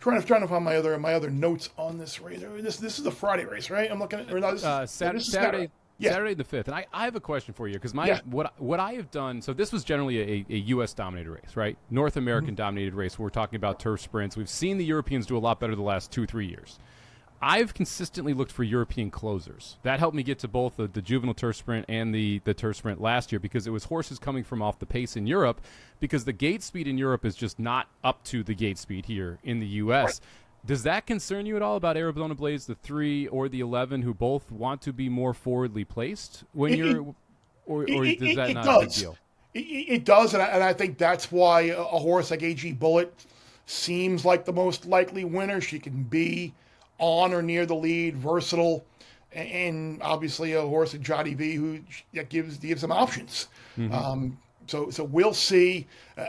to find my other notes on this race. This is a Friday race, right? I'm looking at Saturday. Yeah. Saturday the 5th. And I have a question for you, because what I have done, so this was generally a U.S. dominated race, right? North American dominated race. We're talking about turf sprints. We've seen the Europeans do a lot better the last 2-3 years. I've consistently looked for European closers. That helped me get to both the juvenile turf sprint and the turf sprint last year, because it was horses coming from off the pace in Europe, because the gate speed in Europe is just not up to the gate speed here in the U.S. Right. Does that concern you at all about Arizona Blaze, the 3 or the 11, who both want to be more forwardly placed or does that not a big deal? It does, and I think that's why a horse like AG Bullet seems like the most likely winner. She can be on or near the lead, versatile, and obviously a horse like Johnny V, who gives them options. So we'll see.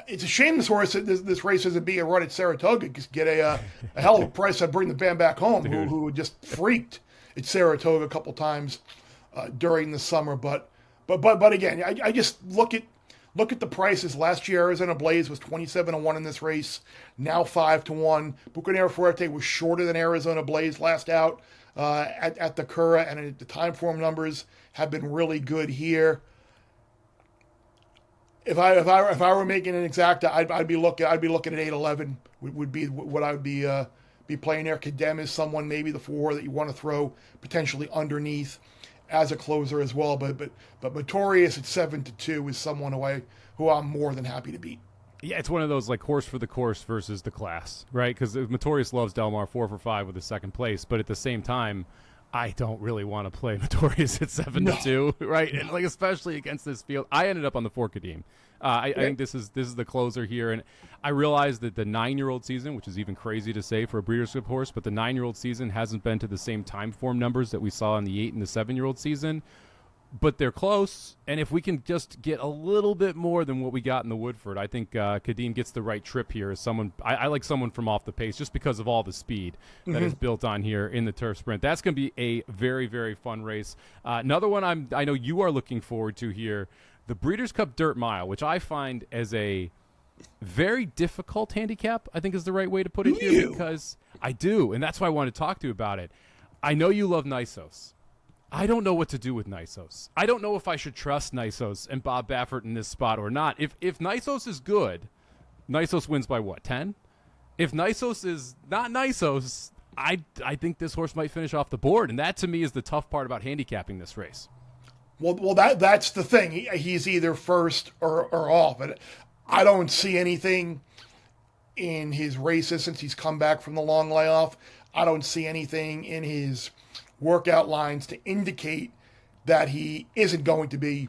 It's a shame this race isn't being run at Saratoga. Just get a hell of a price. I'd bring the band back home, who just freaked at Saratoga a couple times during the summer. But again, I just look at the prices. Last year, Arizona Blaze was 27-1 in this race. Now 5-1. Bucanero Fuerte was shorter than Arizona Blaze last out at the Cura, and the time form numbers have been really good here. If I were making an exacta, I'd be looking at 8-11 would be what I would be playing there. Cadem is someone, maybe the 4 that you want to throw potentially underneath as a closer as well. But Notorious at 7-2 is someone who I'm more than happy to beat. Yeah, it's one of those like horse for the course versus the class, right? Because Notorious loves Del Mar 4 for 5 with the second place, but at the same time, I don't really want to play Notorious at 7-2, right? And like especially against this field, I ended up on the 4 Kadim. I think this is the closer here, and I realize that the 9-year-old season, which is even crazy to say for a Breeders' Cup horse, but the 9-year-old season hasn't been to the same time form numbers that we saw in the 8 and the 7-year-old season. But they're close, and if we can just get a little bit more than what we got in the Woodford, I think Kadim gets the right trip here. As someone, I like someone from off the pace just because of all the speed that is built on here in the turf sprint. That's going to be a very, very fun race. Another one I know you are looking forward to here, the Breeders' Cup Dirt Mile, which I find as a very difficult handicap, I think is the right way to put it here, because I do, and that's why I want to talk to you about it. I know you love Nisos. I don't know what to do with Nisos. I don't know if I should trust Nisos and Bob Baffert in this spot or not. If Nisos is good, Nisos wins by what, 10? If Nisos is not Nisos, I think this horse might finish off the board, and that to me is the tough part about handicapping this race. Well, that's the thing. He's either first or off. But I don't see anything in his races since he's come back from the long layoff. I don't see anything in his workout lines to indicate that he isn't going to be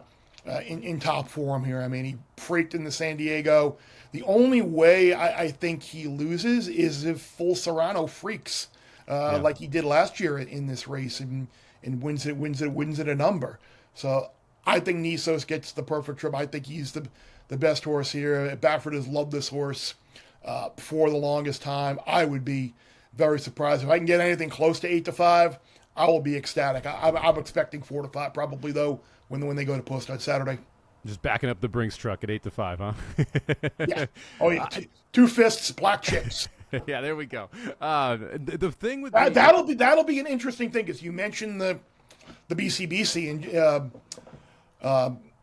in top form here. I mean, he freaked in the San Diego. The only way I think he loses is if Full Serrano freaks like he did last year in this race and wins it a number. So I think Nisos gets the perfect trip. I think he's the best horse here. Baffert has loved this horse for the longest time. I would be very surprised if I can get anything close to 8-5. I will be ecstatic. I'm expecting 4-5 probably though when they go to post on Saturday. Just backing up the Brinks truck at 8-5, huh? Yeah. Oh yeah. Two fists, black chips. Yeah, there we go. The thing with that'll be an interesting thing because you mentioned the BCBC and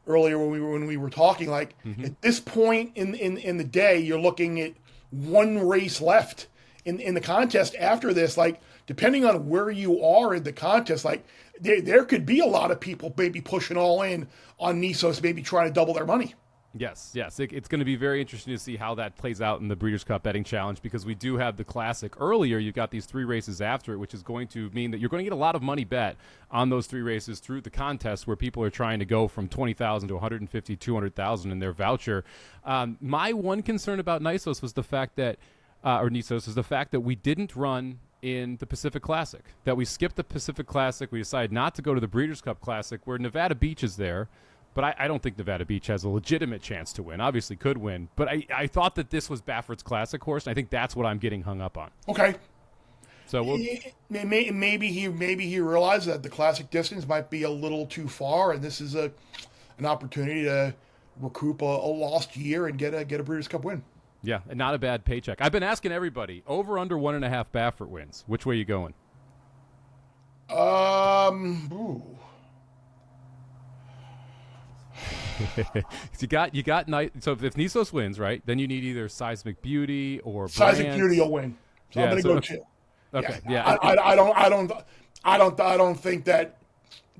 earlier when we were talking. Like at this point in the day, you're looking at one race left in the contest. After this, like depending on where you are in the contest, like there could be a lot of people maybe pushing all in on Nisos, maybe trying to double their money. Yes. It's going to be very interesting to see how that plays out in the Breeders' Cup Betting Challenge because we do have the Classic earlier. You've got these 3 races after it, which is going to mean that you're going to get a lot of money bet on those 3 races through the contest where people are trying to go from 20,000 to 150, 200,000 in their voucher. My one concern about Nisos was the fact that, Nisos is the fact that we didn't run in the Pacific Classic, that we skipped the Pacific Classic. We decided not to go to the Breeders' Cup Classic where Nevada Beach is there. But I don't think Nevada Beach has a legitimate chance to win. Obviously could win. But I thought that this was Baffert's classic horse, and I think that's what I'm getting hung up on. Okay. So maybe he realized that the classic distance might be a little too far, and this is an opportunity to recoup a lost year and get a Breeders' Cup win. Yeah, and not a bad paycheck. I've been asking everybody, over under 1.5 Baffert wins. Which way are you going? Ooh. you got night. So if Nisos wins, right, then you need either Seismic Beauty or Seismic Brands. Beauty will win. So I'm going to go two. Okay. Yeah. I don't think that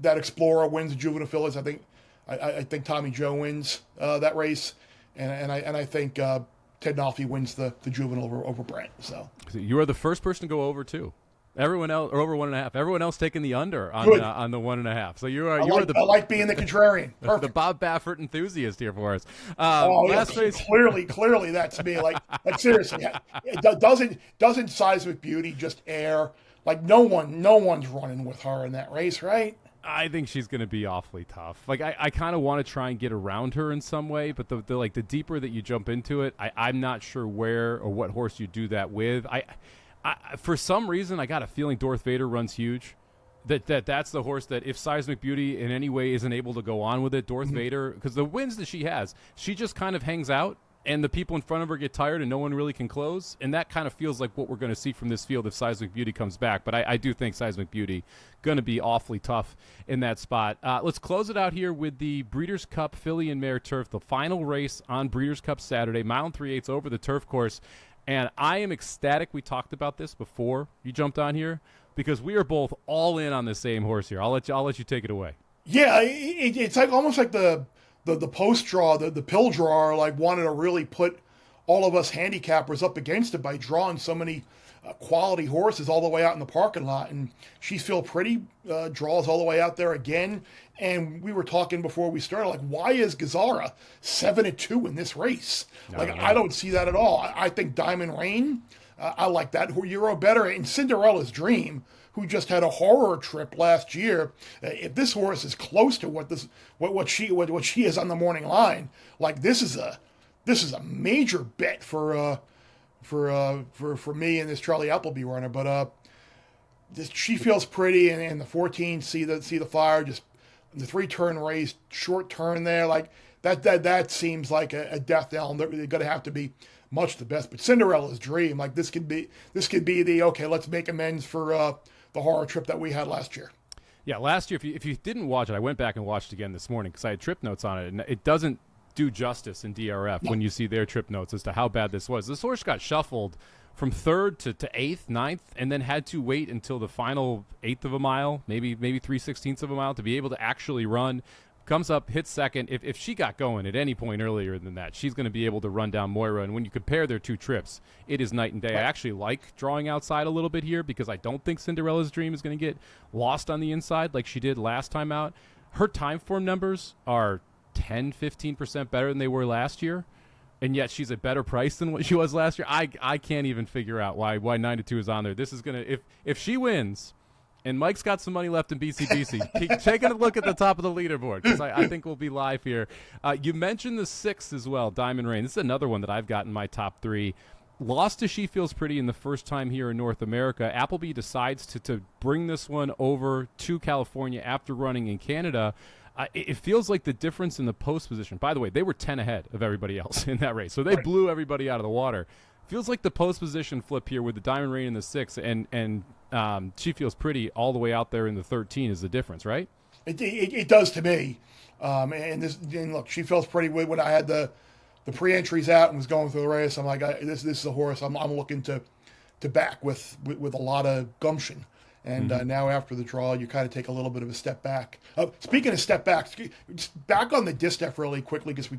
Explorer wins the Juvenile Fillies. I think Tommy Joe wins that race, and I think Ted Nolfi wins the Juvenile over Brent. So you are the first person to go over two. Everyone else, or over 1.5. Everyone else taking the under on the 1.5. So I like being the contrarian. Perfect. The Bob Baffert enthusiast here for us. Clearly, that's me. Like seriously, doesn't Seismic Beauty just air? Like no one's running with her in that race, right? I think she's going to be awfully tough. Like I kind of want to try and get around her in some way, but the deeper that you jump into it, I'm not sure where or what horse you do that with. For some reason, I got a feeling Darth Vader runs huge. That's the horse that if Seismic Beauty in any way isn't able to go on with it, Darth Vader, because the wins that she has, she just kind of hangs out, and the people in front of her get tired, and no one really can close. And that kind of feels like what we're going to see from this field if Seismic Beauty comes back. But I do think Seismic Beauty going to be awfully tough in that spot. Let's close it out here with the Breeders' Cup Filly and Mare Turf, the final race on Breeders' Cup Saturday, mile and 3/8 over the turf course. And I am ecstatic we talked about this before you jumped on here because we are both all in on the same horse here. I'll let you take it away. Yeah, it's like almost like the post draw, the pill drawer, like wanted to really put all of us handicappers up against it by drawing so many quality horses all the way out in the parking lot. And She's Feel Pretty draws all the way out there again. And we were talking before we started, like, why is Gazzara 7-2 in this race? I don't see that at all. I think Diamond Rain, I like that. Euro better. And Cinderella's Dream, who just had a horror trip last year. If this horse is close to what she is on the morning line, like this is a major bet for me and this Charlie Appleby runner. But She Feels Pretty and the 14 see the fire, just the 3-turn race, short turn there, like that seems like a death knell. They're going to have to be much the best. But Cinderella's Dream, like this could be the okay, let's make amends for the horror trip that we had last year. Yeah, last year, if you didn't watch it, I went back and watched it again this morning because I had trip notes on it, and it doesn't do justice in DRF when you see their trip notes as to how bad this was. This horse got shuffled from 3rd to 8th, 9th, and then had to wait until the final 1/8 of a mile, maybe 3/16 of a mile to be able to actually run. comes up, hits second. If she got going at any point earlier than that, she's going to be able to run down Moira. And when you compare their two trips, it is night and day. I actually like drawing outside a little bit here because I don't think Cinderella's Dream is going to get lost on the inside like she did last time out. Her time form numbers are 10-15% better than they were last year, and yet she's a better price than what she was last year. I can't even figure out why 9-2 is on there. This is going to – if she wins – and Mike's got some money left in BCBC. Keep taking a look at the top of the leaderboard because I think we'll be live here. You mentioned the 6 as well, Diamond Rain. This is another one that I've got in my top 3. Lost to She Feels Pretty in the first time here in North America. Appleby decides to bring this one over to California after running in Canada. It feels like the difference in the post position. By the way, they were 10 ahead of everybody else in that race, so they blew everybody out of the water. Feels like the post position flip here with the Diamond Rain in the 6 and She Feels Pretty all the way out there in the 13 is the difference, right? It does to me. And look, She Feels Pretty. When I had the pre-entries out and was going through the race, I'm like, this is a horse I'm looking to back with a lot of gumption. And now after the draw, you kind of take a little bit of a step back. Speaking of step backs, back on the distaff really quickly because we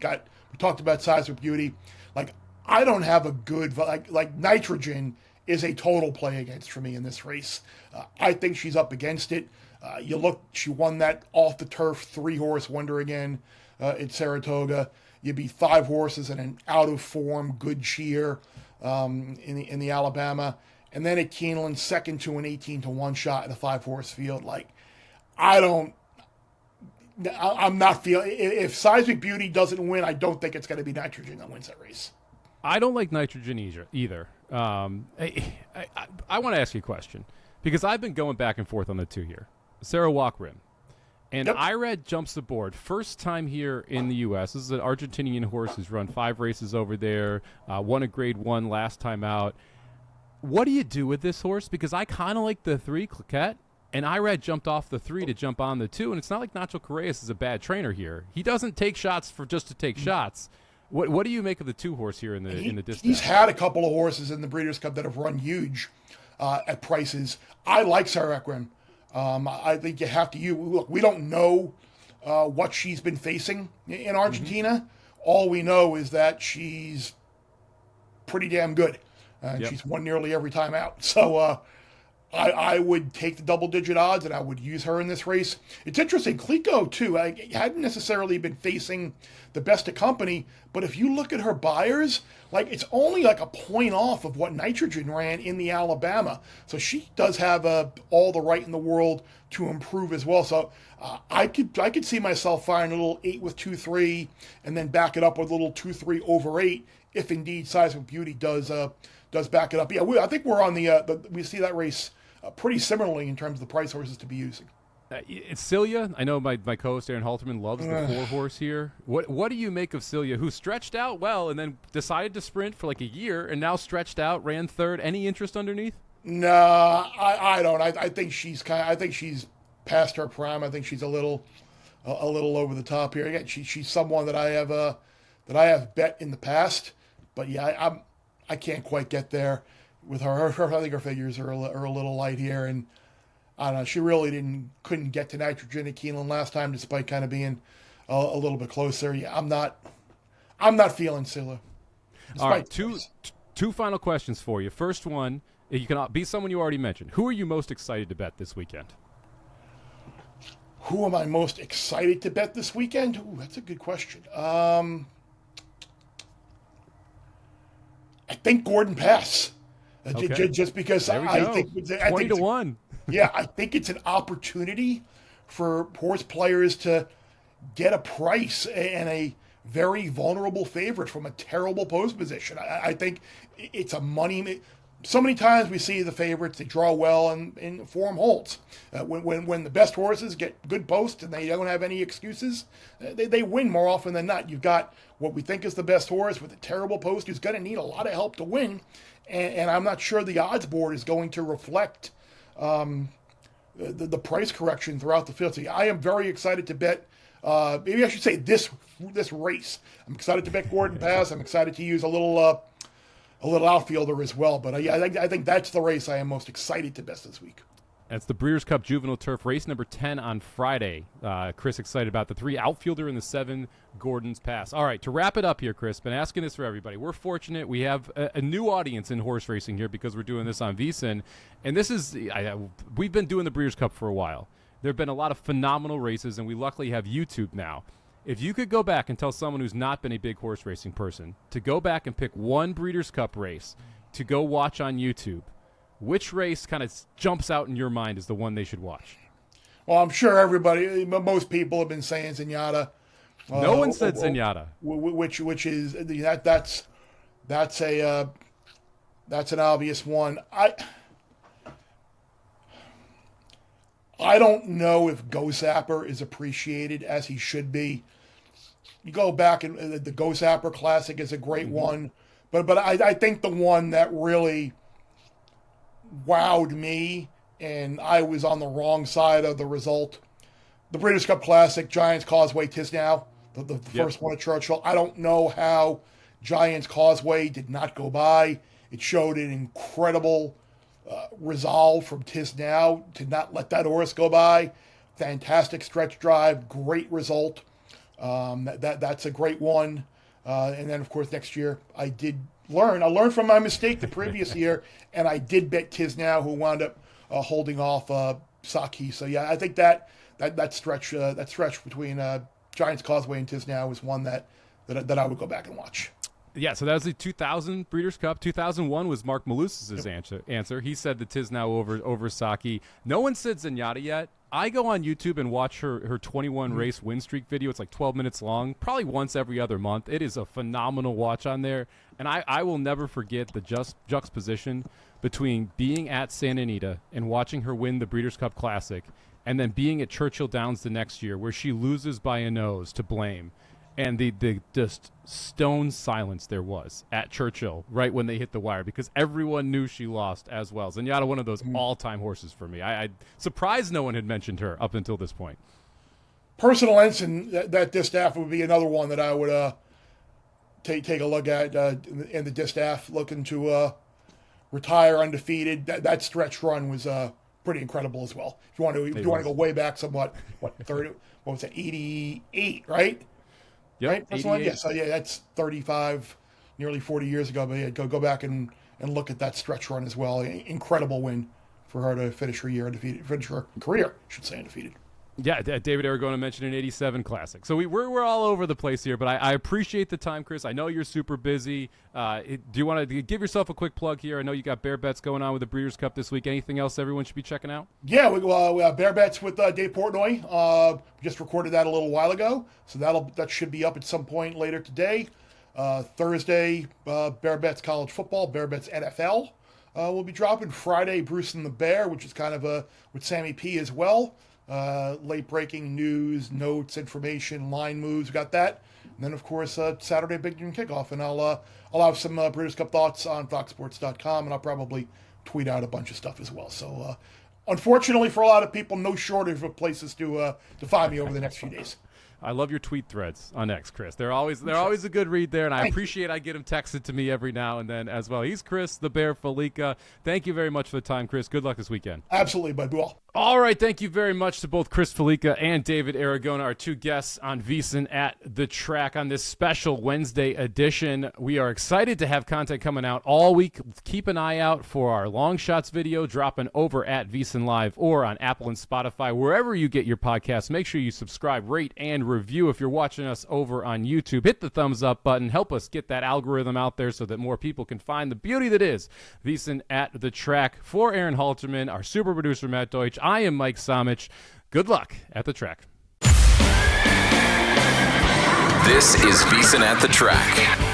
talked about Size with Beauty. Like, I don't have a good like Nitrogen is a total play against for me in this race. I think she's up against it. You look, she won that off the turf 3-horse Wonder again at Saratoga. You beat 5 horses in an out of form good cheer in the Alabama, and then at Keeneland, second to an 18-1 shot in a 5-horse field. Like, I'm not feeling. If Seismic Beauty doesn't win, I don't think it's going to be Nitrogen that wins that race. I don't like Nitrogen either. I want to ask you a question because I've been going back and forth on the 2 here. Sarah Walk Rim. And Yep. IRAD jumps aboard. First time here in the U.S. This is an Argentinian horse who's run 5 races over there, won a grade 1 last time out. What do you do with this horse? Because I kind of like the 3, Claquette, and IRAD jumped off the 3 to jump on the 2, and it's not like Nacho Correas is a bad trainer here. He doesn't take shots for just to take shots. What do you make of the 2 horse here in the distance? He's had a couple of horses in the Breeders' Cup that have run huge at prices. I like Sarah Ekrim. I think you have to look. We don't know what she's been facing in Argentina. All we know is that she's pretty damn good. She's won nearly every time out. So I would take the double-digit odds, and I would use her in this race. It's interesting. Clico, too, hadn't necessarily been facing the best of company, but if you look at her buyers, like it's only like a point off of what Nitrogen ran in the Alabama. So she does have all the right in the world to improve as well. So I could see myself firing a little 8 with 2-3 and then back it up with a little 2-3 over 8 if indeed Seismic Beauty does back it up. Yeah, I think we're on we see that race pretty similarly in terms of the price horses to be using. It's Celia. I know my co-host Aaron Halterman loves the 4-horse here. What do you make of Celia, who stretched out well and then decided to sprint for like a year and now stretched out, ran 3rd? Any interest underneath? No, I don't. I think she's past her prime. I think she's a little over the top here. Again, she's someone that I have bet in the past, but yeah, I can't quite get there with her. I think her figures are a little light here, and I don't know. She really couldn't get to Nitrogen at Keeneland last time, despite kind of being a little bit closer. Yeah, I'm not feeling Silla. All right, two final questions for you. First one, you can be someone you already mentioned. Who are you most excited to bet this weekend? Who am I most excited to bet this weekend? Ooh, that's a good question. I think Gordon Pass. Okay. Just because I think 20-1. Yeah, I think it's an opportunity for horse players to get a price and a very vulnerable favorite from a terrible post position. I think it's a money. So many times we see the favorites, they draw well and form holds. When the best horses get good posts and they don't have any excuses, they win more often than not. You've got what we think is the best horse with a terrible post who's going to need a lot of help to win. And I'm not sure the odds board is going to reflect the price correction throughout the field. So I am very excited to bet. Maybe I should say this race. I'm excited to bet Gordon Pass. I'm excited to use a little outfielder as well. But I think that's the race I am most excited to bet this week. That's the Breeders' Cup Juvenile Turf, race number 10 on Friday. Chris excited about the 3 outfielder and the 7 Gordon's Pass. All right, to wrap it up here, Chris, been asking this for everybody. We're fortunate. We have a new audience in horse racing here because we're doing this on VSiN. And this is, we've been doing the Breeders' Cup for a while. There have been a lot of phenomenal races, and we luckily have YouTube now. If you could go back and tell someone who's not been a big horse racing person to go back and pick one Breeders' Cup race to go watch on YouTube, which race kind of jumps out in your mind as the one they should watch? Well, I'm sure most people have been saying Zenyatta. No one said Zenyatta. Which is that's an obvious one. I don't know if Ghostapper is appreciated as he should be. You go back and the Ghostapper Classic is a great one, but I think the one that really wowed me, and I was on the wrong side of the result, the Breeders' Cup Classic, Giants Causeway Tisnow, the first one at Churchill. I don't know how Giants Causeway did not go by. It showed an incredible resolve from Tisnow to not let that horse go by. Fantastic stretch drive, great result. That's a great one. And then, of course, next year I learned from my mistake the previous year, and I did bet Tisnow, who wound up holding off Saki. So yeah, I think that stretch between Giants Causeway and Tisnow is one that I would go back and watch. Yeah, so that was the 2000 Breeders' Cup. 2001 was Mark Malusis's answer. He said the Tisnow over Saki. No one said Zenyatta yet. I go on YouTube and watch her 21 race win streak video. It's like 12 minutes long, probably once every other month. It is a phenomenal watch on there. And I will never forget the juxtaposition between being at Santa Anita and watching her win the Breeders' Cup Classic and then being at Churchill Downs the next year where she loses by a nose to Blame. And the just stone silence there was at Churchill right when they hit the wire because everyone knew she lost as well. Zenyatta, one of those all-time horses for me. I surprised no one had mentioned her up until this point. Personal Ensign, that distaff would be another one that I would take a look at in the distaff, looking to retire undefeated. That stretch run was pretty incredible as well. If you want to go way back somewhat, 88, right? Yep, right? That's one, yeah, so yeah, that's 35, nearly 40 years ago. But yeah, go back and look at that stretch run as well. Incredible win for her to finish her year undefeated, finish her career, I should say, undefeated. Yeah, David Aragona mentioned an 87 Classic. So we're all over the place here, but I appreciate the time, Chris. I know you're super busy. Do you want to give yourself a quick plug here? I know you got Bear Bets going on with the Breeders' Cup this week. Anything else everyone should be checking out? Yeah, we have Bear Bets with Dave Portnoy. We just recorded that a little while ago, so that should be up at some point later today. Thursday, Bear Bets College Football, Bear Bets NFL. We'll be dropping Friday, Bruce and the Bear, which is kind of with Sammy P as well. Late breaking news, notes, information, line moves, got that. And then, of course, Saturday Big Noon Kickoff. And I'll have some Breeders' Cup thoughts on foxsports.com, and I'll probably tweet out a bunch of stuff as well. So, unfortunately for a lot of people, no shortage of places to find me over the next few days. I love your tweet threads on X, Chris. They're always a good read there, and I appreciate I get them texted to me every now and then as well. He's Chris, the Bear Fallica. Thank you very much for the time, Chris. Good luck this weekend. Absolutely, bud. Well. All right, thank you very much to both Chris Fallica and David Aragona, our two guests on VSiN at the Track on this special Wednesday edition. We are excited to have content coming out all week. Keep an eye out for our Long Shots video dropping over at VSiN Live or on Apple and Spotify. Wherever you get your podcasts, make sure you subscribe, rate, and review. If you're watching us over on YouTube, hit the thumbs up button. Help us get that algorithm out there so that more people can find the beauty that is VSiN at the Track. For Aaron Halterman, our super producer Matt Deutsch, I am Mike Somich. Good luck at the track. This is VSiN at the Track.